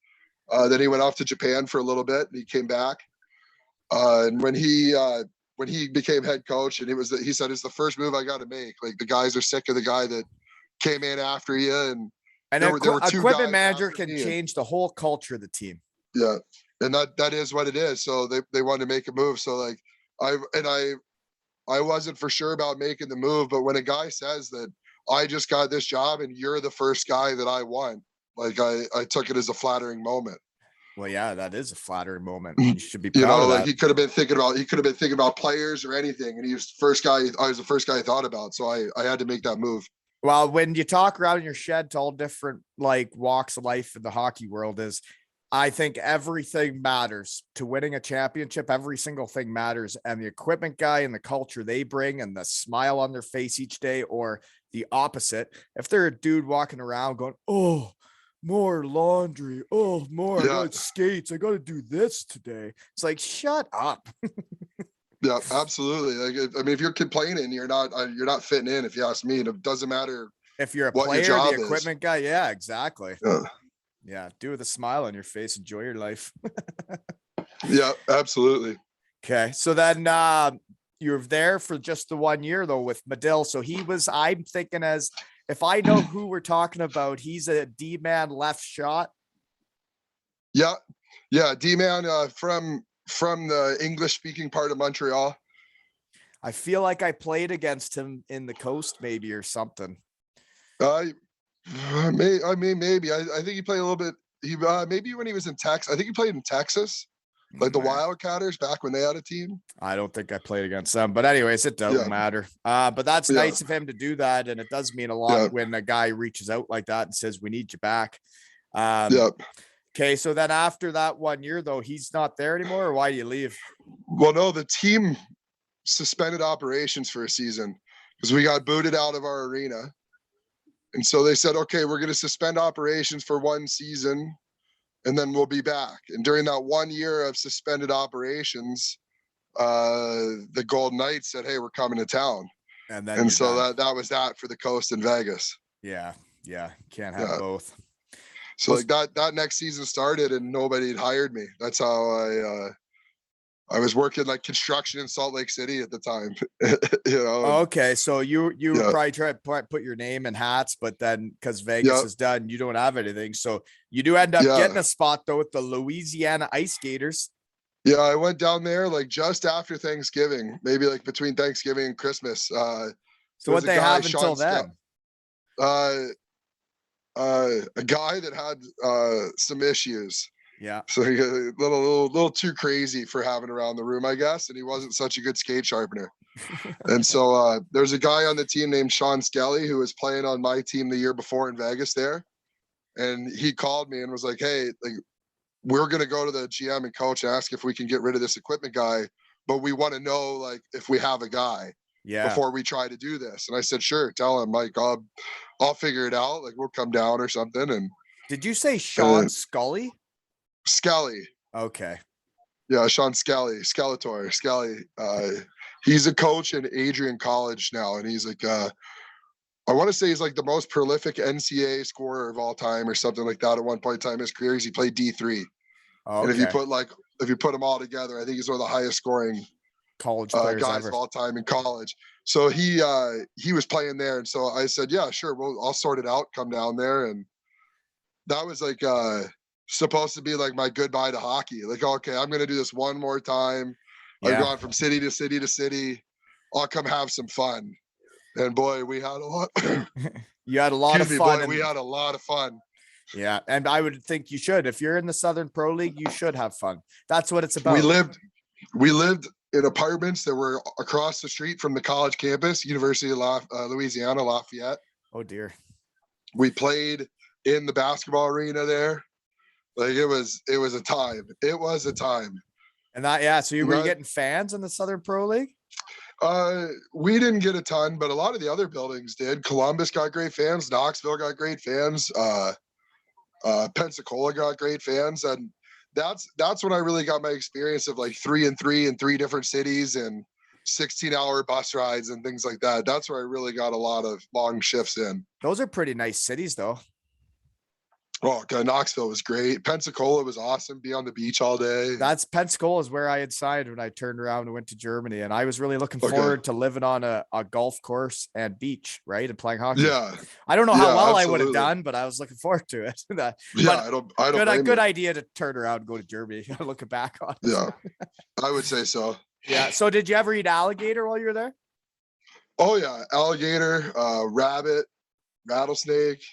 Then he went off to Japan for a little bit and he came back. And when he became head coach, and he said, it's the first move I got to make. Like the guys are sick of the guy that came in after you. And
there were two equipment manager can change the whole culture of the team.
Yeah. And that is what it is. So they wanted to make a move. So like I wasn't for sure about making the move, but when a guy says that I just got this job and you're the first guy that I want, like I took it as a flattering moment.
Well, yeah, that is a flattering moment. You should be proud of that.
Like he could have been thinking about players or anything. And he was the first guy. I was the first guy I thought about. So I had to make that move.
Well, when you talk around in your shed to all different like walks of life in the hockey world I think everything matters to winning a championship. Every single thing matters. And the equipment guy and the culture they bring and the smile on their face each day, or the opposite. If they're a dude walking around going, oh, more laundry. Oh, more I got skates. I got to do this today. It's like, shut up.
Yeah, absolutely. Like, I mean, if you're complaining, you're not fitting in. If you ask me, and it doesn't matter
if you're a player, the equipment guy. Yeah, exactly. Yeah, do it with a smile on your face. Enjoy your life.
Yeah, absolutely.
Okay, so then you're there for just the 1 year though with Medill. So he was. I'm thinking as if I know who we're talking about, he's a D-man left shot.
Yeah, D-man from the English-speaking part of Montreal.
I feel like I played against him in the coast, maybe or something.
Maybe. I think he played a little bit. He maybe when he was in Texas. I think he played in Texas, like the Wildcatters back when they had a team.
I don't think I played against them, but anyways, it doesn't matter. But that's nice of him to do that, and it does mean a lot when a guy reaches out like that and says, "We need you back." Okay, so then after that 1 year though, he's not there anymore, or why do you leave?
Well, no, the team suspended operations for a season because we got booted out of our arena. And so they said, okay, we're going to suspend operations for 1 season and then we'll be back. And during that 1 year of suspended operations, the Golden Knights said, hey, we're coming to town. And so that was that for the coast in Vegas.
Yeah. Can't have both.
So like that next season started and nobody had hired me. That's how I was working like construction in Salt Lake City at the time.
Okay, so you probably try to put your name in hats, but then because Vegas is done, you don't have anything. So you do end up getting a spot though with the Louisiana Ice Skaters.
Yeah, I went down there like just after Thanksgiving, maybe like between Thanksgiving and Christmas.
So what they have until then?
A guy that had some issues.
Yeah.
So he got a little too crazy for having around the room, I guess, and he wasn't such a good skate sharpener. And so there's a guy on the team named Sean Skelly who was playing on my team the year before in Vegas there, and he called me and was like, "Hey, like we're gonna go to the GM and coach and ask if we can get rid of this equipment guy, but we want to know like if we have a guy before we try to do this." And I said, "Sure, tell him, like I'll figure it out. Like we'll come down or something." And
did you say Sean Scully?
Skelly.
Okay.
Yeah, Sean Skelly. He's a coach in Adrian College now, and he's like I want to say he's like the most prolific NCAA scorer of all time or something like that at one point in time in his career. He played D3. Okay. And if you put them all together, I think he's one of the highest scoring
college players
guys of all time in college. So he was playing there, and so I said, yeah, sure, I'll sort it out, come down there. And that was like supposed to be like my goodbye to hockey. Like, okay, I'm gonna do this one more time. I've gone from city to city to city. I'll come have some fun. And boy, we had a lot.
You had a lot of fun.
Boy, we had a lot of fun.
Yeah, and I would think you should. If you're in the Southern Pro League, you should have fun. That's what it's about.
We lived in apartments that were across the street from the college campus, University of Louisiana, Lafayette.
Oh dear.
We played in the basketball arena there. Like it was a time. It was a time.
And that, so were you getting fans in the Southern Pro League?
We didn't get a ton, but a lot of the other buildings did. Columbus got great fans. Knoxville got great fans. Pensacola got great fans. And that's when I really got my experience of like 3-and-3 in 3 different cities and 16-hour bus rides and things like that. That's where I really got a lot of long shifts in.
Those are pretty nice cities though.
Oh, God, Knoxville was great. Pensacola was awesome. Be on the beach all day.
Pensacola is where I had signed when I turned around and went to Germany. And I was really looking forward to living on a golf course and beach, right? And playing hockey.
Yeah.
I don't know how well I would have done, but I was looking forward to it.
I don't
good idea to turn around and go to Germany. Looking back on it.
Yeah, I would say so.
Yeah. So did you ever eat alligator while you were there?
Oh yeah. Alligator, rabbit, rattlesnake,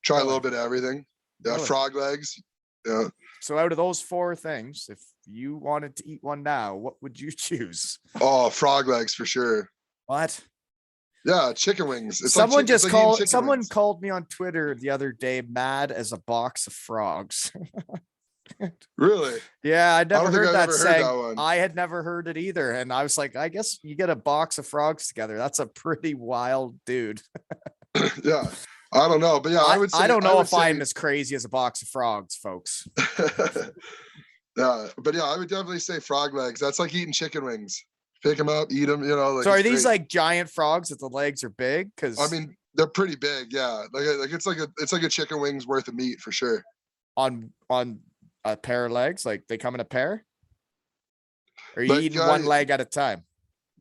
try a little bit of everything. Yeah, really? Frog legs. Yeah.
So out of those 4 things, if you wanted to eat one now, what would you choose?
Oh, frog legs for sure.
What?
Yeah, chicken wings. It's
someone called me on Twitter the other day mad as a box of frogs.
Really?
Yeah, I'd never heard that saying. I had never heard it either. And I was like, I guess you get a box of frogs together. That's a pretty wild dude.
Yeah. I don't know, but yeah, I would say.
I don't know if I'm as crazy as a box of frogs, folks.
Yeah, but yeah, I would definitely say frog legs. That's like eating chicken wings. Pick them up, eat them. Like,
so are these like giant frogs that the legs are big? Because
I mean, they're pretty big. Yeah, like it's like a chicken wings worth of meat for sure.
On a pair of legs, like they come in a pair. Or are you eating one leg at a time?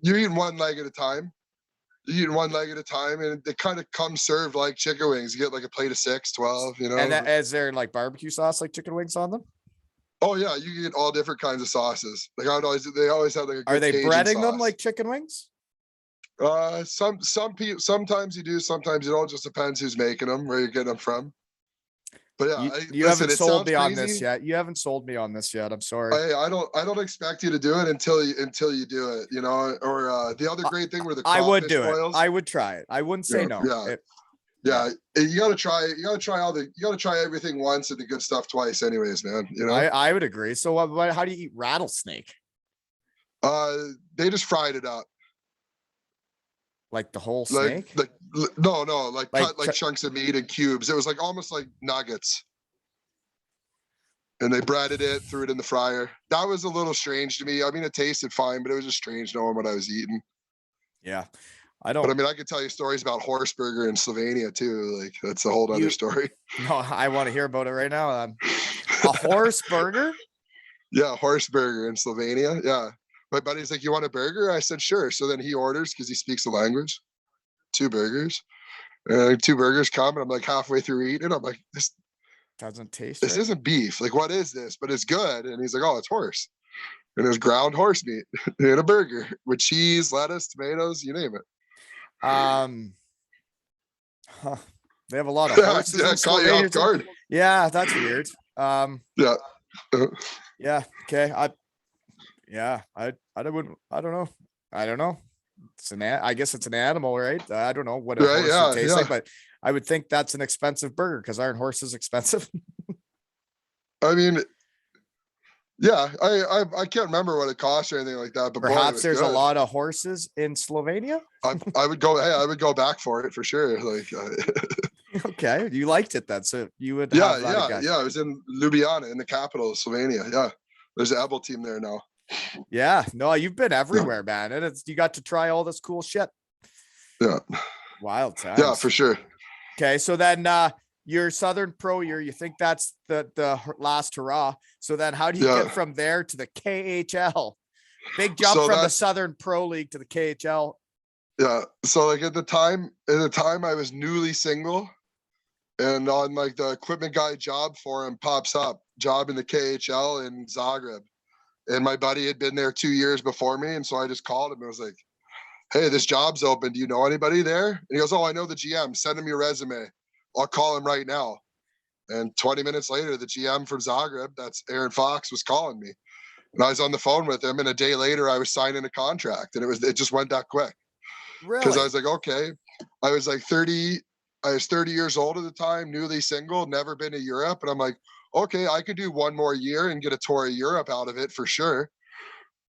You're eating one leg at a time. And they kind of come served like chicken wings. You get like a plate of 6, 12,
And is there like barbecue sauce like chicken wings on them?
Oh yeah, you get all different kinds of sauces. Like they always have like a good
Are they
Cajun
breading
sauce.
them like chicken wings?
Some people, sometimes you do, sometimes you don't. It just depends who's making them, where you're getting them from. But yeah,
you haven't sold me on this yet. You haven't sold me on this yet. I'm sorry.
I don't expect you to do it until you do it. Or the other great thing were the
I would do it. I would try it. I wouldn't say no.
Yeah. Yeah, you gotta try everything once and the good stuff twice, anyways, man. You know,
I would agree. So how do you eat rattlesnake?
They just fried it up,
Like the whole
like
snake?
no, like cut like
Like
chunks of meat in cubes. It was like almost like nuggets, and they breaded it, threw it in the fryer. That was a little strange to me. I mean, it tasted fine, but it was just strange knowing what I was eating.
Yeah.
But I mean, I could tell you stories about horse burger in Slovenia too. Like that's a whole other story.
No, I want to hear about it right now. A horse burger?
Yeah, horse burger in Slovenia. Yeah. My buddy's like, "You want a burger?" I said, "Sure." So then he orders because he speaks the language. 2 burgers. And 2 burgers come, and I'm like halfway through eating. I'm like, this
Doesn't taste
this
right.
isn't beef. Like, what is this? But it's good. And he's like, "Oh, it's horse." And it was ground horse meat in a burger with cheese, lettuce, tomatoes, you name it.
Huh. They have a lot of horses in
caught you off guard.
Yeah, that's weird.
Yeah.
Yeah. Okay. I don't know. I don't know. I guess it's an animal, right? I don't know what a horse would taste like, but I would think that's an expensive burger because aren't horses expensive?
I mean, yeah, I can't remember what it costs or anything like that, but
perhaps there's a lot of horses in Slovenia.
I would go back for it for sure. Like,
okay, you liked it then, so you would.
Yeah. I was in Ljubljana, in the capital of Slovenia. Yeah, there's an Ebel team there now.
Yeah, no, you've been everywhere, man, and you got to try all this cool shit.
Yeah,
wild times.
Yeah, for sure.
Okay, so then your Southern Pro year, you think that's the last hurrah. So then how do you get from there to the KHL? Big jump from the Southern Pro League to the KHL.
Yeah. So like at the time I was newly single, and on like the equipment guy job forum pops up, job in the KHL in Zagreb. And my buddy had been there 2 years before me. And so I just called him and was like, "Hey, this job's open. Do you know anybody there?" And he goes, "Oh, I know the GM. Send him your resume. I'll call him right now." And 20 minutes later, the GM from Zagreb, that's Aaron Fox, was calling me. And I was on the phone with him. And a day later, I was signing a contract. And it just went that quick.
Really?
Because I was like, okay. I was like 30 years old at the time, newly single, never been to Europe. And I'm like, okay, I could do 1 more year and get a tour of Europe out of it for sure.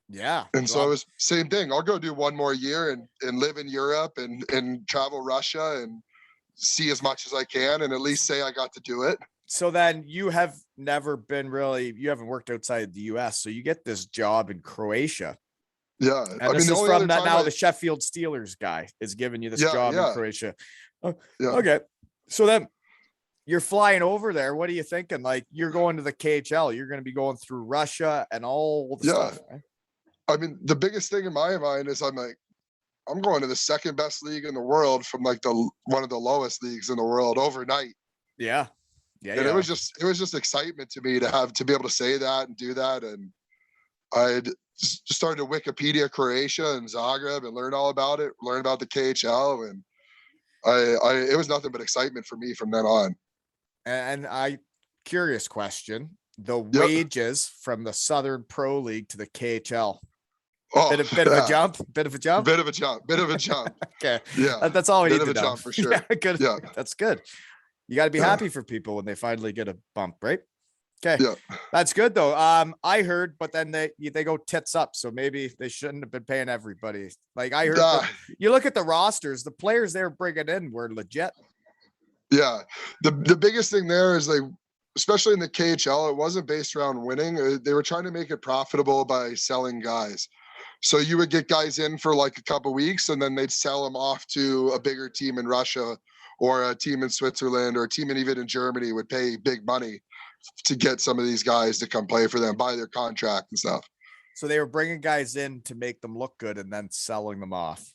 Yeah.
And so it was same thing. I'll go do 1 more year and live in Europe and travel Russia and see as much as I can and at least say I got to do it.
So then you have never been you haven't worked outside the US. So you get this job in Croatia.
Yeah.
And this is from now the Sheffield Steelers guy is giving you this job in Croatia. Okay. So then you're flying over there. What are you thinking? Like, you're going to the KHL. You're going to be going through Russia and all the stuff. Right?
I mean, the biggest thing in my mind is I'm going to the second best league in the world from like one of the lowest leagues in the world overnight.
Yeah.
And it was just excitement to me to be able to say that and do that. And I'd just started to Wikipedia Croatia and Zagreb and learn all about it, learn about the KHL. And it was nothing but excitement for me from then on.
And curious question, the wages from the Southern Pro League to the KHL.
Oh,
bit of a jump. Okay.
Yeah.
That's all we need to know.
Bit of a jump for sure.
Good. Yeah. That's good. You got to be happy for people when they finally get a bump, right? Okay. Yeah. That's good though. I heard, but then they go tits up. So maybe they shouldn't have been paying everybody. Like I heard, you look at the rosters, the players they're bringing in were legit.
Yeah. The biggest thing there is like, especially in the KHL, it wasn't based around winning. They were trying to make it profitable by selling guys. So you would get guys in for like a couple of weeks and then they'd sell them off to a bigger team in Russia or a team in Switzerland or a team even in Germany would pay big money to get some of these guys to come play for them, buy their contract and stuff.
So they were bringing guys in to make them look good and then selling them off.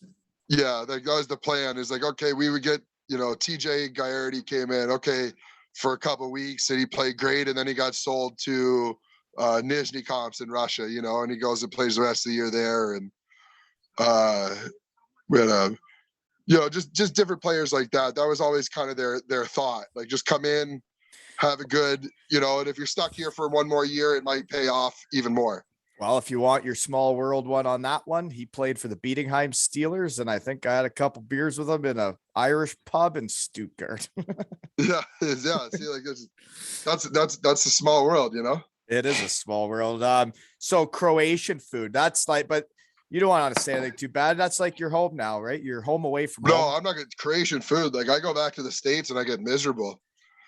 Yeah, that was the plan. Is like, okay, we would get, TJ Gaerty came in, okay, for a couple of weeks and he played great. And then he got sold to Nizhny Komps in Russia, and he goes and plays the rest of the year there. And just different players like that. That was always kind of their thought, like just come in, have a good, and if you're stuck here for 1 more year, it might pay off even more.
Well, if you want your small world one on that one, he played for the Bietigheim Steelers, and I think I had a couple beers with him in a Irish pub in Stuttgart.
Yeah, yeah. See, like that's a small world, you know.
It is a small world. So Croatian food, that's like, but you don't want to say anything too bad. That's like your home now, right? You're home away from
No,
home.
I'm not getting Croatian food. Like I go back to the States and I get miserable.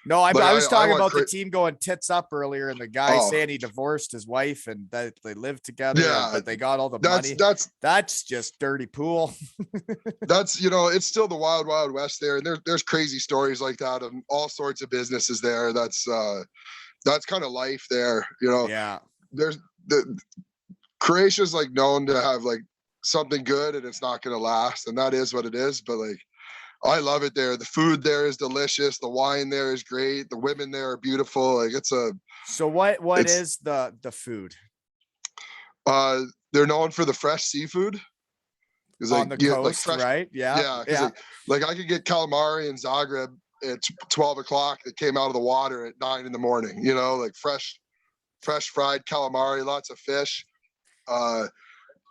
No, I
Like,
was talking
want
about the team going tits up earlier, and the guy
Oh.
saying he divorced his wife and that they lived together,
Yeah,
but they got all the money.
That's
just dirty pool.
That's, you know, it's still the wild, wild west there, and there's crazy stories like that of all sorts of businesses there. That's kind of life there, you know.
Yeah,
there's the Croatia's like known to have like something good, and it's not going to last, and that is what it is. But like, I love it there. The food there is delicious. The wine there is great. The women there are beautiful. Like
so what is the food?
They're known for the fresh seafood.
On the coast, like right? Yeah.
Yeah. Like I could get calamari in Zagreb at 12 o'clock that came out of the water at 9 in the morning, you know, like fresh fried calamari, lots of fish.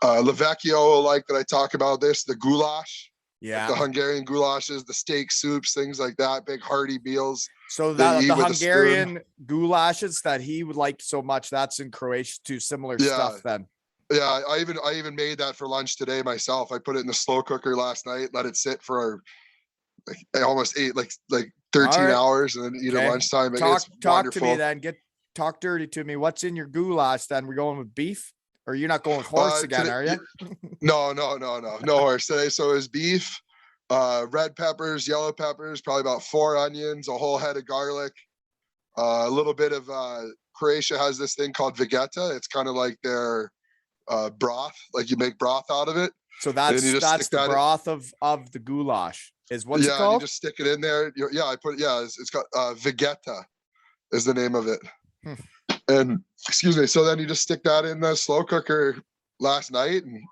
Lavecchio, like that I talk about this, the goulash.
Yeah,
the Hungarian Goulashes, the steak soups, things like that, big hearty meals.
So the Hungarian Goulashes that he would like so much, that's in Croatia too. Similar stuff then.
Yeah, I even made that for lunch today myself. I put it in the slow cooker last night, let it sit for like I almost ate like 13 hours, and then eat at lunchtime.
Talk to me then. Talk dirty to me. What's in your goulash then? We're going with beef? Or you're not going with horse again, are you?
No horse today. So it was beef, red peppers, yellow peppers, probably about 4 onions, a whole head of garlic, a little bit of Croatia has this thing called vegeta. It's kind of like their broth, like you make broth out of it.
So that's the broth of the goulash. Is what's it called?
You just stick it in there. It's got vegeta is the name of it. And excuse me, so then you just stick that in the slow cooker last night and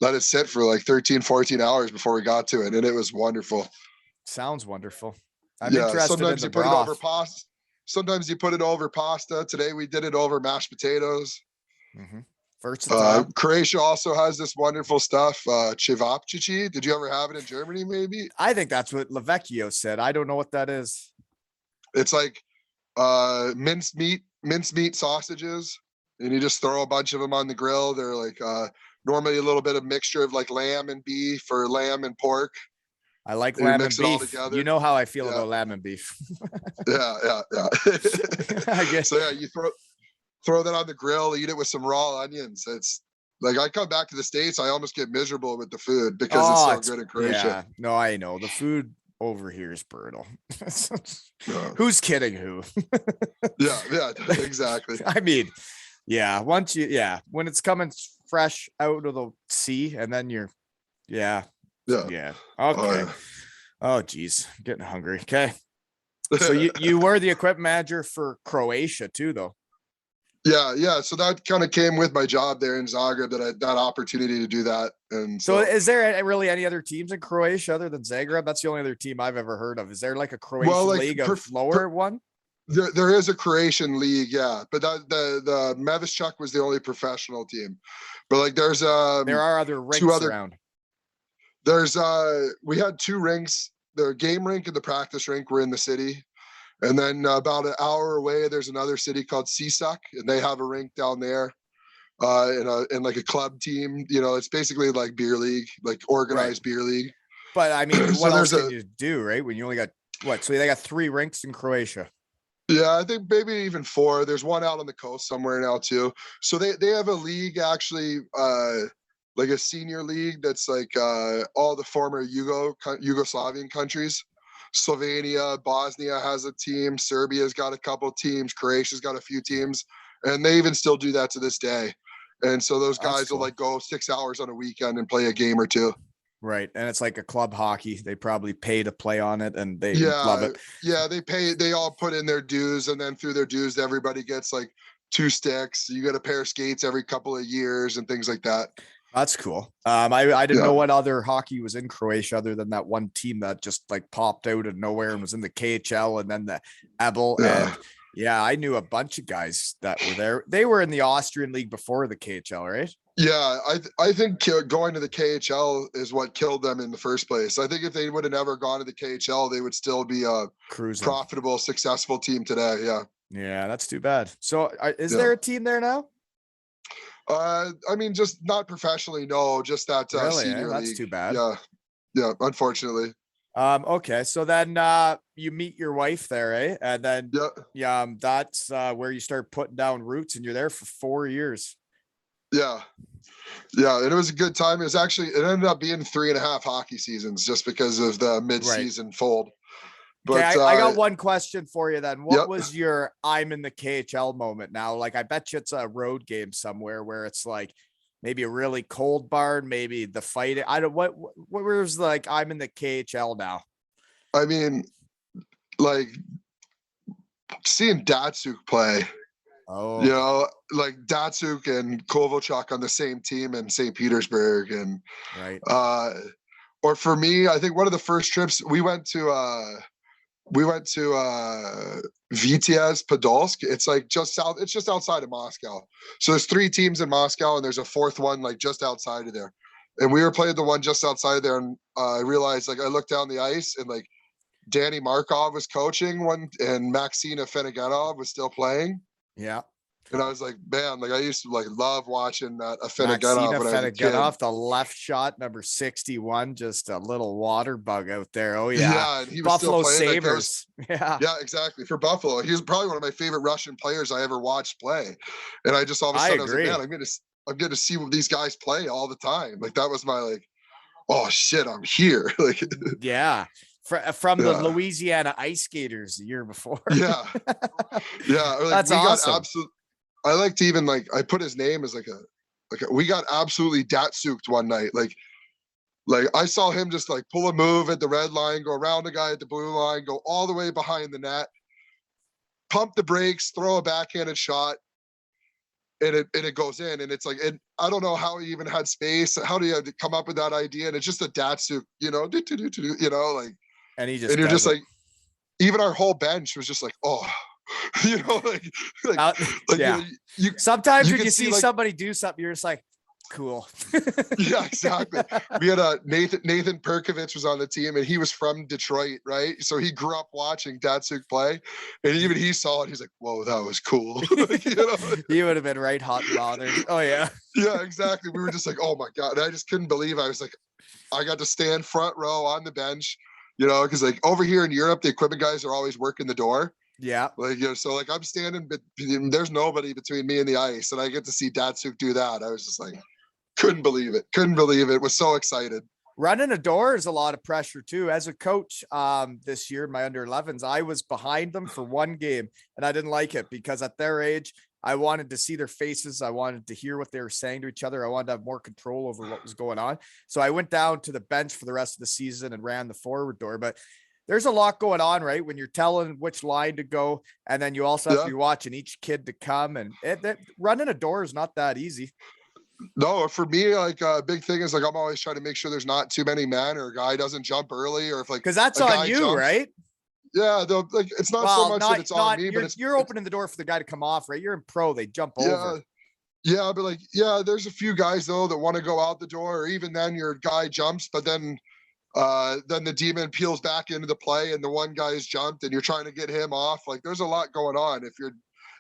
let it sit for like 13, 14 hours before we got to it. And it was wonderful.
Sounds wonderful. I'm interested
sometimes
in
you put it over pasta. Sometimes you put it over pasta. Today we did it over mashed potatoes.
Mm-hmm.
Croatia also has this wonderful stuff, Chivapchichi. Did you ever have it in Germany, maybe?
I think that's what Lavecchio said. I don't know what that is.
It's like mincemeat sausages, and you just throw a bunch of them on the grill. They're like normally a little bit of mixture of like lamb and beef or lamb and pork.
I like lamb and beef. You know how I feel about lamb and beef.
yeah.
I guess.
So yeah, you throw that on the grill, eat it with some raw onions. It's like I come back to the States, I almost get miserable with the food because it's so good in Croatia.
Yeah, no, I know the food over here is brutal. Who's kidding who?
yeah, exactly.
I mean, yeah, when it's coming fresh out of the sea, and then you're okay. Oh geez, I'm getting hungry. Okay, so you were the equipment manager for Croatia too, though.
Yeah. So that kind of came with my job there in Zagreb, that opportunity to do that. And
so is there really any other teams in Croatia other than Zagreb? That's the only other team I've ever heard of. Is there like a Croatian league of lower one?
There is a Croatian league, yeah, but the Meviščak was the only professional team. But like there
are other rinks around.
We had 2 rinks. The game rink and the practice rink were in the city. And then about an hour away, there's another city called Sisak, and they have a rink down there, in like a club team. You know, it's basically like beer league, like organized beer league.
But I mean, what else can you do, right? When you only got So they got 3 rinks in Croatia.
Yeah, I think maybe even 4. There's one out on the coast somewhere now too. So they have a league actually, like a senior league that's like all the former Yugoslavian countries. Slovenia, Bosnia has a team. Serbia's got a couple teams. Croatia's got a few teams, and they even still do that to this day. And so those guys will like go 6 hours on a weekend and play a game or 2.
Right. And it's like a club hockey. They probably pay to play on it, and they love it.
Yeah, they all put in their dues, and then through their dues, everybody gets like 2 sticks. You get a pair of skates every couple of years and things like that.
That's cool. I didn't know what other hockey was in Croatia other than that one team that just like popped out of nowhere and was in the KHL, and then the Ebel. And Yeah, I knew a bunch of guys that were there. They were in the Austrian league before the KHL, right?
Yeah, I think going to the KHL is what killed them in the first place. I think if they would have never gone to the KHL, they would still be a
Cruising.
profitable, successful team today. Yeah.
Yeah, that's too bad. So is
Yeah.
there a team there now?
I mean, just not professionally. No, just that
Really,
senior league.
That's too bad.
Yeah. Yeah. Unfortunately.
Okay. So then you meet your wife there, eh? And then that's where you start putting down roots, and you're there for 4 years.
Yeah. Yeah. And it was a good time. It ended up being 3.5 hockey seasons just because of the mid-season fold.
But okay, I got one question for you then. What was your I'm in the KHL moment now? Like, I bet you it's a road game somewhere where it's like maybe a really cold barn, maybe the fight. I don't what was like I'm in the KHL now.
I mean, like seeing Datsyuk'd play.
Oh,
you know, like Datsyuk'd and Kovalchuk on the same team in St. Petersburg. And or for me, I think one of the first trips we went to Vitez Podolsk. It's like just outside of Moscow. So there's 3 teams in Moscow and there's a 4th one like just outside of there. And we were playing the one just outside of there, and I realized, like, I looked down the ice and like Danny Markov was coaching one and Maxina Feneganov was still playing.
Yeah.
And I was like, man, like I used to like love watching that Feneganov when I was a kid.
The left shot, number 61, just a little water bug out there. Oh yeah.
Yeah, and he was
Buffalo
still playing.
Sabres.
Yeah, exactly. For Buffalo. He was probably one of my favorite Russian players I ever watched play. And I just all of a sudden I was like, man, I'm gonna see what these guys play all the time. Like that was my like, oh shit, I'm here. Like
yeah. From the Louisiana Ice Skaters the year before.
Yeah. Yeah. Like,
that's awesome.
I like to even like I put his name as we got absolutely Datsyuk'd one night. Like I saw him just like pull a move at the red line, go around the guy at the blue line, go all the way behind the net, pump the brakes, throw a backhanded shot, and it goes in. And it's like, and I don't know how he even had space. How do you come up with that idea? And it's just a Datsyuk'd, you know, like,
and
you're just like, even our whole bench was just like, oh. You know,
yeah. Sometimes when you see somebody do something, you're just like, cool.
Yeah, exactly. We had Nathan Perkovich was on the team, and he was from Detroit, right? So he grew up watching Datsyuk'd play, and even he saw it. He's like, "Whoa, that was cool." You know?
He would have been right hot and bothered. Oh yeah.
Yeah, exactly. We were just like, "Oh my god!" And I just couldn't believe I was like, I got to stand front row on the bench, you know, because like over here in Europe, the equipment guys are always working the door.
Yeah.
Like, you know, so like I'm standing, but there's nobody between me and the ice, and I get to see Datsyuk'd do that. I was just like, couldn't believe it. Was so excited.
Running a door is a lot of pressure too. As a coach this year in my under 11s, I was behind them for one game, and I didn't like it because at their age, I wanted to see their faces. I wanted to hear what they were saying to each other. I wanted to have more control over what was going on. So I went down to the bench for the rest of the season and ran the forward door. But there's a lot going on, right? When you're telling which line to go, and then you also have to be watching each kid to come, and running a door is not that easy.
No, for me, like a big thing is like I'm always trying to make sure there's not too many men or a guy doesn't jump early, or if like
because that's on you, jumps, right?
Yeah, like it's not so much that it's on me, but
you're opening the door for the guy to come off, right? You're in pro, they jump over.
Yeah, but like there's a few guys though that want to go out the door, or even then your guy jumps, but then the demon peels back into the play and the one guy's jumped and you're trying to get him off. Like there's a lot going on.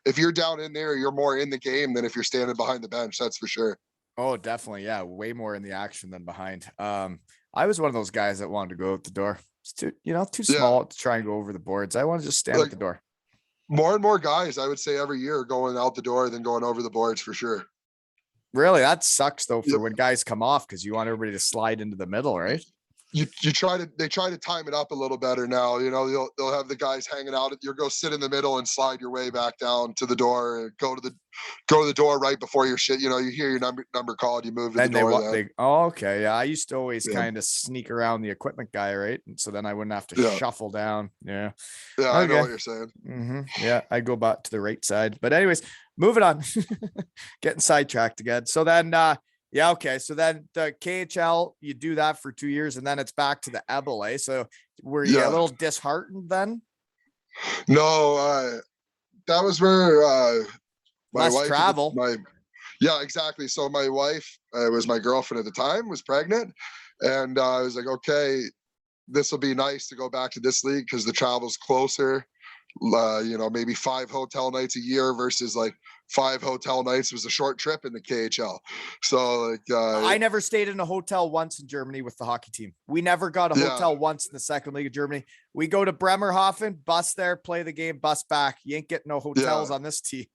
If you're down in there, you're more in the game than if you're standing behind the bench. That's for sure.
Oh, definitely. Yeah. Way more in the action than behind. I was one of those guys that wanted to go out the door. It's too small to try and go over the boards. I want to just stand at the door.
More and more guys, I would say every year, going out the door than going over the boards for sure.
Really? That sucks though for when guys come off, because you want everybody to slide into the middle, right?
They try to time it up a little better now. You know, they'll have the guys hanging out. You'll go sit in the middle and slide your way back down to the door, and go to the door right before your shit. You know, you hear your number called, you move to the door.
Okay. Yeah. I used to always kind of sneak around the equipment guy, right? And so then I wouldn't have to shuffle down. Yeah.
Yeah. Okay. I know what you're saying.
Mm-hmm. Yeah. I go back to the right side, but anyways, moving on, getting sidetracked again. So then, yeah. Okay. So then the KHL, you do that for 2 years and then it's back to the Ebel. So were you a little disheartened then?
No, that was where my
Less
wife,
travel.
Yeah, exactly. So my wife was my girlfriend at the time, was pregnant, and I was like, okay, this will be nice to go back to this league because the travel's closer. Maybe 5 hotel nights a year versus like 5 hotel nights was a short trip in the KHL. So like,
I never stayed in a hotel once in Germany with the hockey team. We never got a hotel once in the second league of Germany. We go to Bremerhaven, bus there, play the game, bus back. You ain't getting no hotels on this team.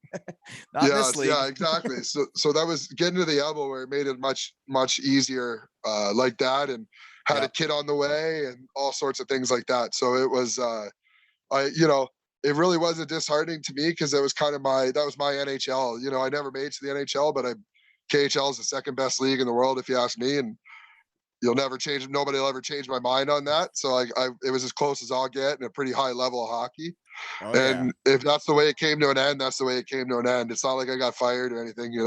Not in this league.
Yeah, exactly. So that was getting to the Ebel where it made it much easier like that, and had a kid on the way and all sorts of things like that. So it was it really wasn't disheartening to me because that was my NHL. I never made it to the NHL, but KHL is the second best league in the world, if you ask me, and nobody will ever change my mind on that. So it was as close as I'll get in a pretty high level of hockey. If that's the way it came to an end, that's the way it came to an end. It's not like I got fired or anything,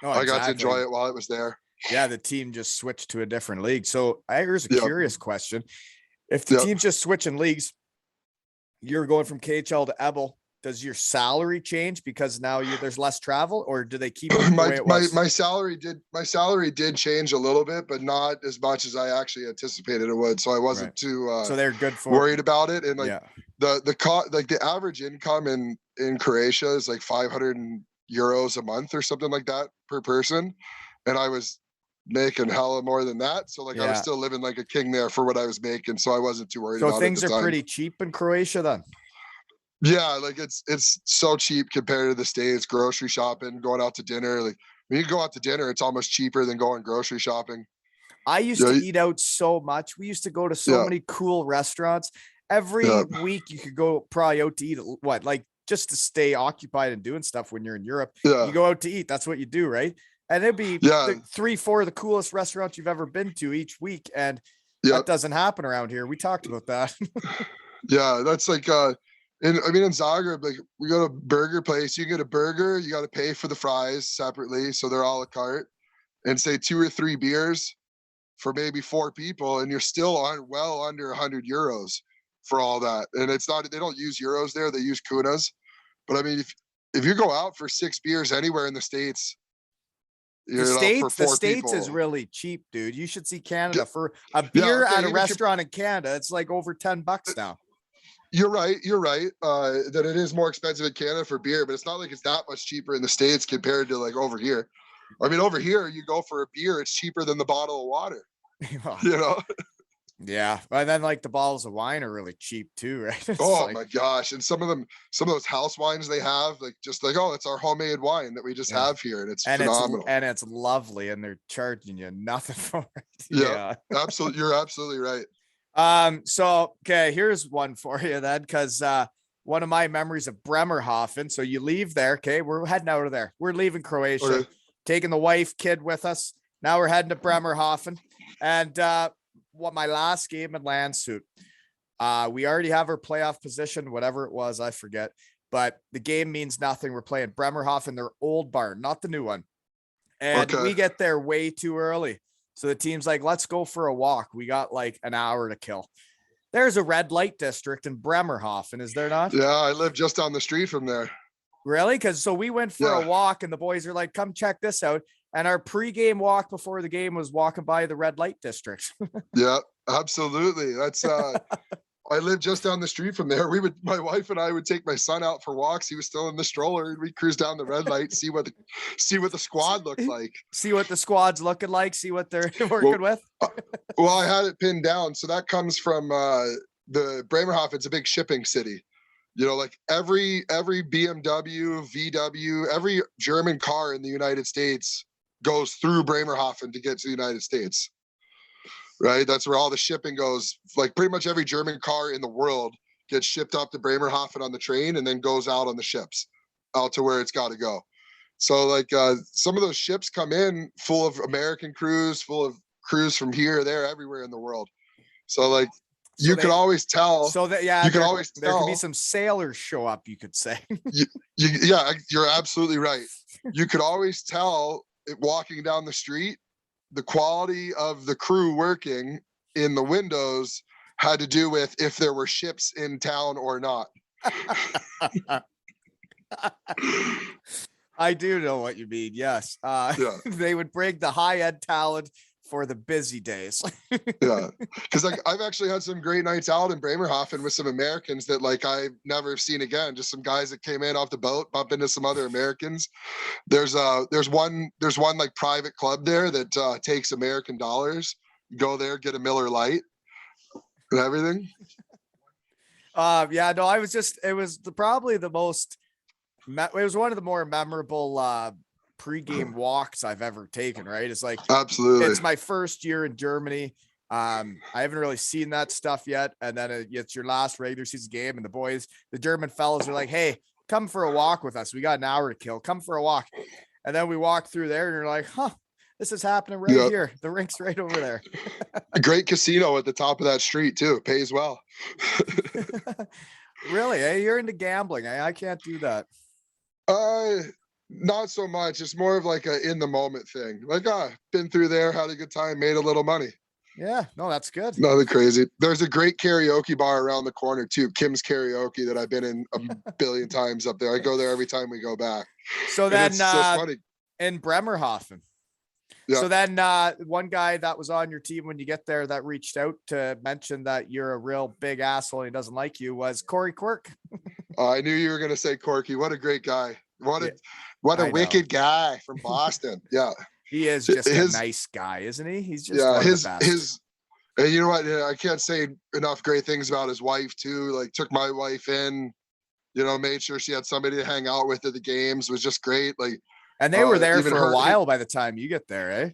I got to enjoy it while it was there.
Yeah, the team just switched to a different league. So here's a curious question. If the team's just switching leagues, you're going from KHL to Ebel, does your salary change because now there's less travel, or do they keep it the way it was?
My salary did change a little bit, but not as much as I actually anticipated it would. So I wasn't too
so they're good for
worried about it. And the average income in Croatia is like 500 euros a month or something like that per person, and I was making hella more than that. So I was still living like a king there for what I was making. So I wasn't too worried about it.
So things are pretty cheap in Croatia then?
Yeah, like it's so cheap compared to the States. Grocery shopping, going out to dinner. Like when you go out to dinner, it's almost cheaper than going grocery shopping.
I used to eat out so much. We used to go to so many cool restaurants. Every week you could go probably out to eat just to stay occupied and doing stuff when you're in Europe. You go out to eat. That's what you do, right? And it'd be 3-4 of the coolest restaurants you've ever been to each week. And that doesn't happen around here. We talked about that.
That's like, in Zagreb, like we go to a burger place, you get a burger, you got to pay for the fries separately. So they're a la carte, and say 2 or 3 beers for maybe 4 people. And you're still well under 100 euros for all that. And they don't use euros there. They use kunas. But I mean, if you go out for 6 beers anywhere in the States,
the States is really cheap, dude. You should see Canada for a beer at a restaurant in Canada. It's like over $10 now.
You're right. That it is more expensive in Canada for beer, but it's not like it's that much cheaper in the States compared to like over here. I mean, over here, you go for a beer, it's cheaper than the bottle of water.
Yeah. And then like the bottles of wine are really cheap too, right?
My gosh. And some of those house wines they have, like just like, it's our homemade wine that we just have here. And it's phenomenal.
It's lovely, and they're charging you nothing for it.
Yeah. Absolutely. You're absolutely right.
So, okay, here's one for you then, because one of my memories of Bremerhaven. So you leave there. Okay, we're heading out of there. We're leaving Croatia, taking the wife, kid with us. Now we're heading to Bremerhaven. And what my last game in Landshut, we already have our playoff position, whatever it was, I forget. But the game means nothing. We're playing Bremerhaven, their old barn, not the new one. And we get there way too early. So the team's like, let's go for a walk. We got like an hour to kill. There's a red light district in Bremerhaven, is there not?
Yeah, I live just down the street from there.
Really? So we went for a walk, and the boys are like, come check this out. And our pregame walk before the game was walking by the red light district.
Yeah, absolutely. That's I live just down the street from there. My wife and I would take my son out for walks. He was still in the stroller, and we'd cruise down the red light, see what the squad looked like.
See what the squad's looking like, see what they're working with.
Well, I had it pinned down. So that comes from the Bremerhaven. It's a big shipping city. Like every BMW, VW, every German car in the United States goes through Bremerhaven to get to the United States. Right? That's where all the shipping goes. Like pretty much every German car in the world gets shipped up to Bremerhaven on the train and then goes out on the ships out to where it's got to go. So like some of those ships come in full of American crews, full of crews from here, there, everywhere in the world. So like you can always tell.
So that there can be some sailors show up, you could say.
You're absolutely right. You could always tell walking down the street, the quality of the crew working in the windows had to do with if there were ships in town or not.
I do know what you mean. Yes. They would bring the high-end talent for the busy days.
Yeah. Because like I've actually had some great nights out in Bremerhaven with some Americans that like I've never seen again. Just some guys that came in off the boat, bump into some other Americans. There's one like private club there that takes American dollars. Go there, get a Miller Lite and everything.
Yeah, no, it was probably the most, it was one of the more memorable pregame walks I've ever taken, right? It's like,
absolutely,
it's my first year in Germany. I haven't really seen that stuff yet. And then it's your last regular season game, and the German fellas are like, hey, come for a walk with us. We got an hour to kill. Come for a walk. And then we walk through there and you're like, huh, this is happening right here. The rink's right over there.
A great casino at the top of that street too. Pays well.
Really? Hey, you're into gambling. I can't do that.
Not so much. It's more of like a in the moment thing. Like, been through there, had a good time, made a little money.
Yeah, no, that's good.
Nothing crazy. There's a great karaoke bar around the corner too, Kim's Karaoke, that I've been in a billion times up there. I go there every time we go back.
So then
funny.
In Bremerhaven. Yeah. So then one guy that was on your team when you get there that reached out to mention that you're a real big asshole and he doesn't like you was Corey Quirk.
I knew you were going to say Quirky. What a great guy. What a wicked guy from Boston. Yeah.
He is just a nice guy, isn't he? He's just one of the best.
And you know what? I can't say enough great things about his wife too. Like took my wife in, made sure she had somebody to hang out with at the games. It was just great. Like,
and they were there for a while by the time you get there, eh?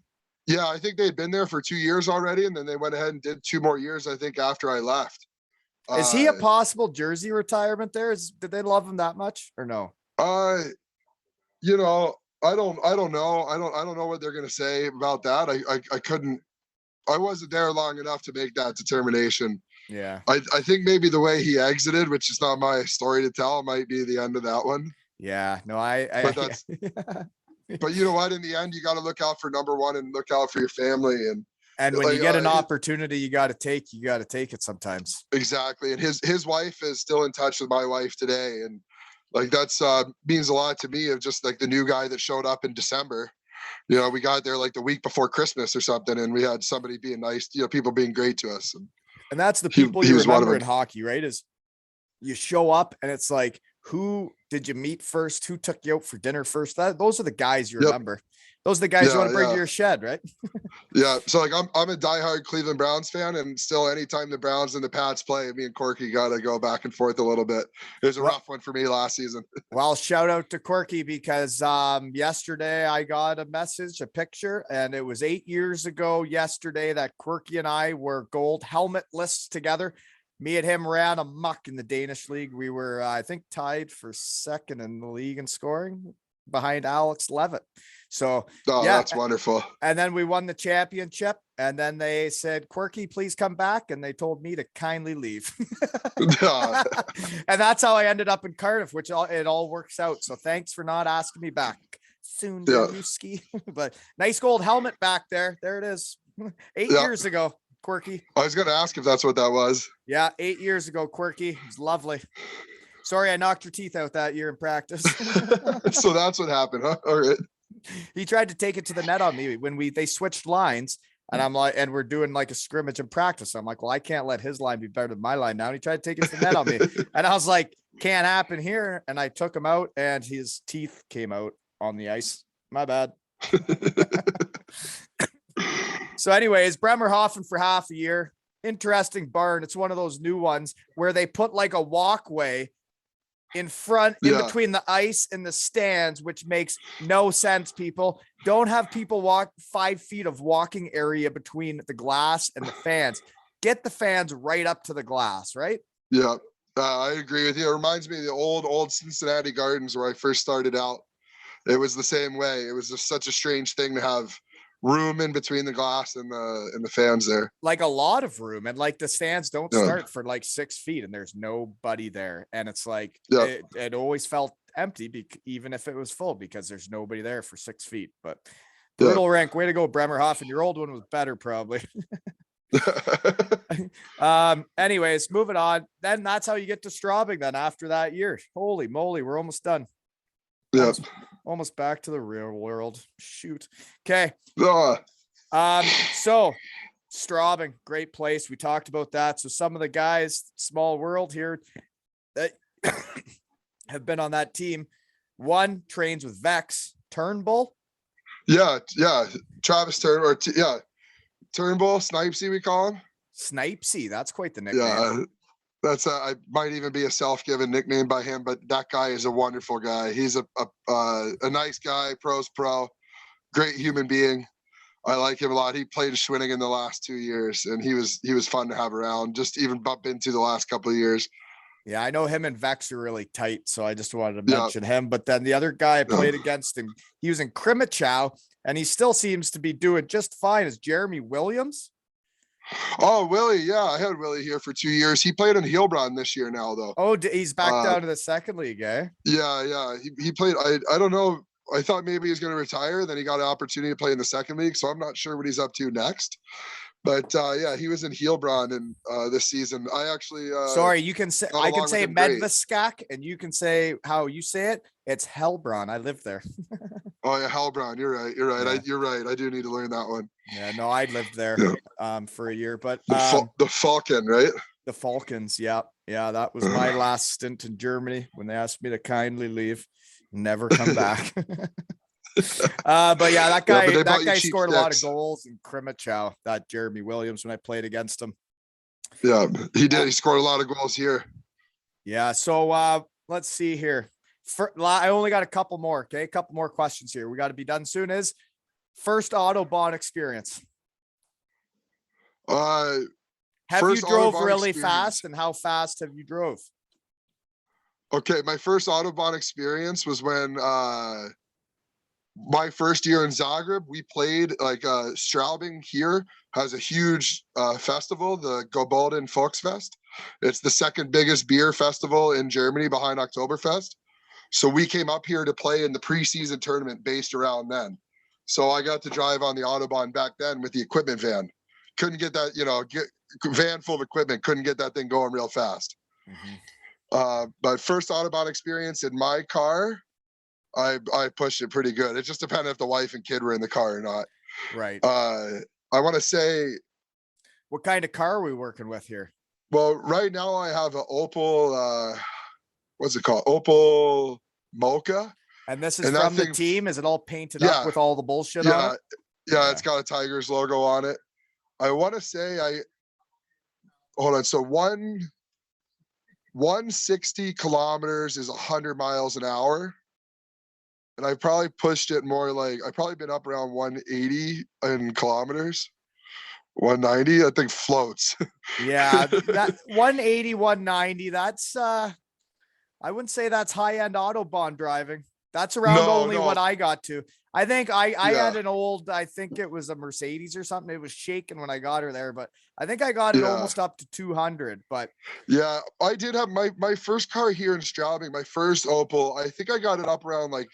Yeah, I think they'd been there for 2 years already, and then they went ahead and did 2 more years, I think, after I left.
Is he a possible jersey retirement there? Did they love him that much or no?
I don't know. I don't know what they're gonna say about that. I wasn't there long enough to make that determination.
Yeah.
I think maybe the way he exited, which is not my story to tell, might be the end of that one.
Yeah. No,
but you know what? In the end, you got to look out for number one and look out for your family.
And when you get an opportunity, you got to take it sometimes.
Exactly. And his wife is still in touch with my wife today. And like, that's means a lot to me, of just like the new guy that showed up in December. We got there like the week before Christmas or something, and we had somebody being nice, people being great to us.
And that's the people you remember in hockey, right? Is you show up and it's like, who did you meet first? Who took you out for dinner first? Those are the guys you remember. Those are the guys you want to bring to your shed, right?
Yeah. So like I'm a diehard Cleveland Browns fan, and still anytime the Browns and the Pats play, me and Quirky got to go back and forth a little bit. It was a rough one for me last season.
Well, shout out to Quirky, because yesterday I got a picture, and it was 8 years ago yesterday that Quirky and I were gold helmetless together. Me and him ran amok in the Danish league. We were, I think, tied for second in the league in scoring behind Alex Levitt. So
that's wonderful.
And then we won the championship, and then they said, Quirky, please come back. And they told me to kindly leave. And that's how I ended up in Cardiff, which it all works out. So thanks for not asking me back soon. But nice gold helmet back there. There it is. 8 years ago. Quirky.
I was going to ask if that's what that was.
Yeah, 8 years ago, Quirky. It was lovely. Sorry, I knocked your teeth out that year in practice.
So that's what happened, huh? All right.
He tried to take it to the net on me when they switched lines, and I'm like, and we're doing like a scrimmage in practice. I'm like, well, I can't let his line be better than my line now. And he tried to take it to the net on me, and I was like, can't happen here. And I took him out, and his teeth came out on the ice. My bad. So anyways, Bremerhaven for half a year. Interesting barn. It's one of those new ones where they put like a walkway in front, in between the ice and the stands, which makes no sense. People don't have people walk 5 feet of walking area between the glass and the fans. Get the fans right up to the glass, right?
Yeah, I agree with you. It reminds me of the old Cincinnati Gardens where I first started out. It was the same way. It was just such a strange thing to have room in between the glass and the fans there.
Like a lot of room, and like the stands don't start for like 6 feet, and there's nobody there, and it's like it always felt empty, even if it was full, because there's nobody there for 6 feet. But brutal rink. Way to go, Bremerhaven. Your old one was better, probably. Anyways, moving on. Then that's how you get to Strobing. Then after that year, holy moly, we're almost done.
Yeah.
Almost back to the real world. Shoot. Okay.
Oh,
So Strobing, great place. We talked about that. So some of the guys, small world here, that have been on that team. One trains with Vecs, Turnbull.
yeah. Travis Turnbull, Snipesy, we call him.
Snipesy, that's quite the nickname.
Yeah, that's I might even be a self-given nickname by him, but that guy is a wonderful guy. He's a nice guy, pro, great human being. I like him a lot. He played Schwinning the last 2 years, and he was fun to have around. Just even bump into the last couple of years.
Yeah, I know him and Vecs are really tight, so I just wanted to mention him. But then the other guy I played against him, he was in Chivapchichi, and he still seems to be doing just fine. Is Jeremy Williams?
Oh, Willie, yeah, I had Willie here for 2 years. He played in Heilbronn this year now, though.
Oh, he's back down to the second league, eh?
Yeah. He played. I don't know. I thought maybe he's going to retire. Then he got an opportunity to play in the second league, so I'm not sure what he's up to next. But yeah, he was in Heilbronn and this season. I actually
sorry, you can say I can say Medveskak, and you can say how you say it. It's Hellbron. I lived there.
Oh yeah, Hellbron. You're right.
Yeah.
You're right. I do need to learn that one.
Yeah, no, I lived there for a year, but
the Falcon, right?
The Falcons. Yeah, that was my last stint in Germany when they asked me to kindly leave, never come back. But yeah, that guy scored a lot of goals in Chivapchichi, that Jeremy Williams, when I played against him.
Yeah, he did. He scored a lot of goals here.
Yeah. So let's see here. I only got a couple more. Okay. A couple more questions here. We got to be done soon. Is first Autobot experience. Have you drove really fast, and how fast have you drove?
Okay. My first Autobot experience was when, my first year in Zagreb, we played like Strobing here has a huge festival, the Gobolden Volksfest. It's the second biggest beer festival in Germany behind Oktoberfest. So we came up here to play in the preseason tournament based around then. So I got to drive on the Autobahn back then with the equipment van. Couldn't get that, van full of equipment, couldn't get that thing going real fast. Mm-hmm. But first Autobahn experience in my car, I pushed it pretty good. It just depended if the wife and kid were in the car or not.
Right.
I want to say,
what kind of car are we working with here?
Well, right now I have an Opel, what's it called? Opel Mocha.
And this is from the team? Is it all painted up with all the bullshit on it?
Yeah, it's got a Tigers logo on it. I want to say hold on. So 160 kilometers is 100 miles an hour. And I probably pushed it more like, I've probably been up around 180 in kilometers. 190, I think floats.
Yeah, that 180, 190, that's I wouldn't say that's high-end Autobahn driving. That's around what I got to. I think I had an old, I think it was a Mercedes or something. It was shaking when I got her there, but I think I got it almost up to 200. But
yeah, I did have my first car here in Straubing, my first Opel. I think I got it up around like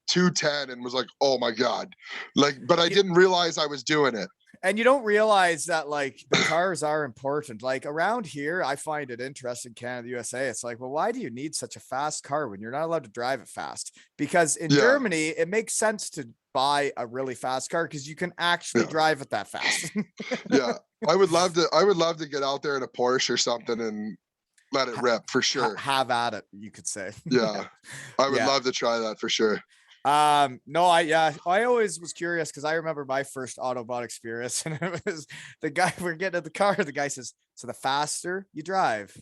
210 and was like, oh my God. But I didn't realize I was doing it.
And you don't realize that like the cars are important. Like around here, I find it interesting, Canada, USA. It's like, well, why do you need such a fast car when you're not allowed to drive it fast? Because in Germany, it makes sense to buy a really fast car because you can actually drive it that fast.
Yeah. I would love to get out there in a Porsche or something and let it rip for sure.
Have at it, you could say.
Yeah. I would love to try that for sure.
No, I always was curious because I remember my first Autobot experience, and it was the guy, we're getting in the car, the guy says, so the faster you drive,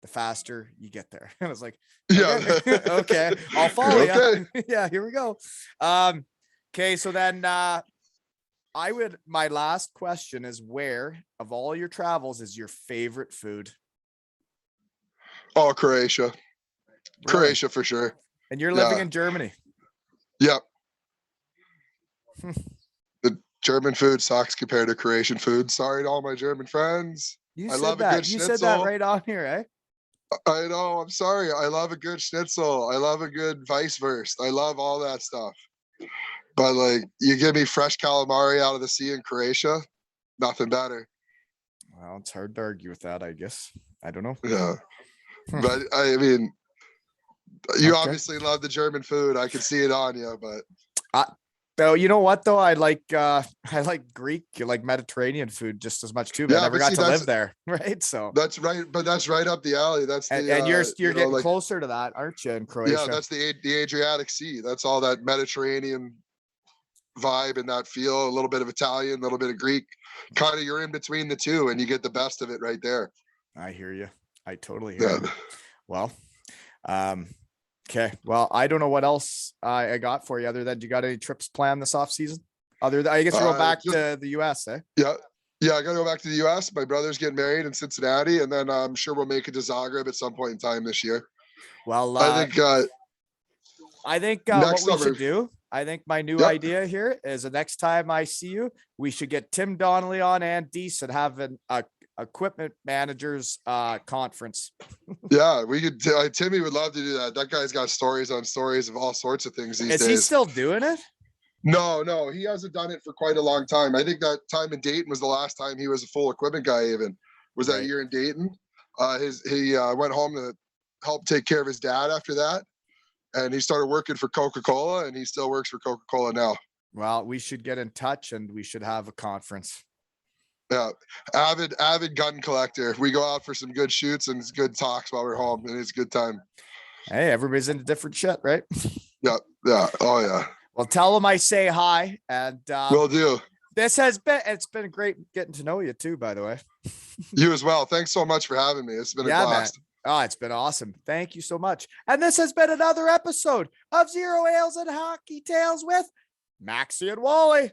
the faster you get there. And I was like, okay, okay, I'll follow you. Yeah, here we go. Okay, so then my last question is, where of all your travels is your favorite food?
Oh, Croatia. Really? Croatia for sure.
And you're living in Germany.
Yep. The German food sucks compared to Croatian food. Sorry to all my German friends. I love a good schnitzel.
You said that right on here, eh?
I know. I'm sorry. I love a good schnitzel. I love a good Weisswurst. I love all that stuff. But like, you give me fresh calamari out of the sea in Croatia, nothing better.
Well, it's hard to argue with that, I guess. I don't know.
Yeah. But I mean, You
Okay.
obviously love the German food. I can see it on you, but
Though you know what though, I like Greek, like Mediterranean food just as much too. But I
yeah,
never
but
got
see,
to live there, right? So
that's right. But that's right up the alley. That's the
and you're
you know,
getting
like,
closer to that, aren't you, in
yeah,
Croatia?
that's the Adriatic Sea. That's all that Mediterranean vibe and that feel. A little bit of Italian, a little bit of Greek. Kind of you're in between the two, and you get the best of it right there.
I hear you. I totally hear
Yeah.
you. Well, okay. Well, I don't know what else I got for you other than you got any trips planned this off season? Other than I guess you're going back to the US, eh?
Yeah. Yeah, I gotta go back to the US. My brother's getting married in Cincinnati, and then I'm sure we'll make it to Zagreb at some point in time this year.
Well,
I think
what
next
we
summer.
should do, I think my new idea here is the next time I see you, we should get Tim Donnelly on and Dease and have an equipment managers conference.
Yeah, we could. Timmy would love to do that. That guy's got stories on stories of all sorts of things these days.
Is he still doing it?
No, he hasn't done it for quite a long time. I think that time in Dayton was the last time he was a full equipment guy. Even was that year in Dayton. He went home to help take care of his dad after that, and he started working for Coca-Cola, and he still works for Coca-Cola now.
Well, we should get in touch and we should have a conference.
Yeah, avid gun collector. We go out for some good shoots and good talks while we're home, and it's a good time.
Hey, everybody's into different shit, right?
Yeah. Oh yeah.
Well, tell them I say hi, and
Will do.
It's been great getting to know you too, by the way.
You as well. Thanks so much for having me. It's been a blast.
Man. Oh, it's been awesome. Thank you so much. And this has been another episode of Zero Ales and Hockey Tales with Maxie and Wally.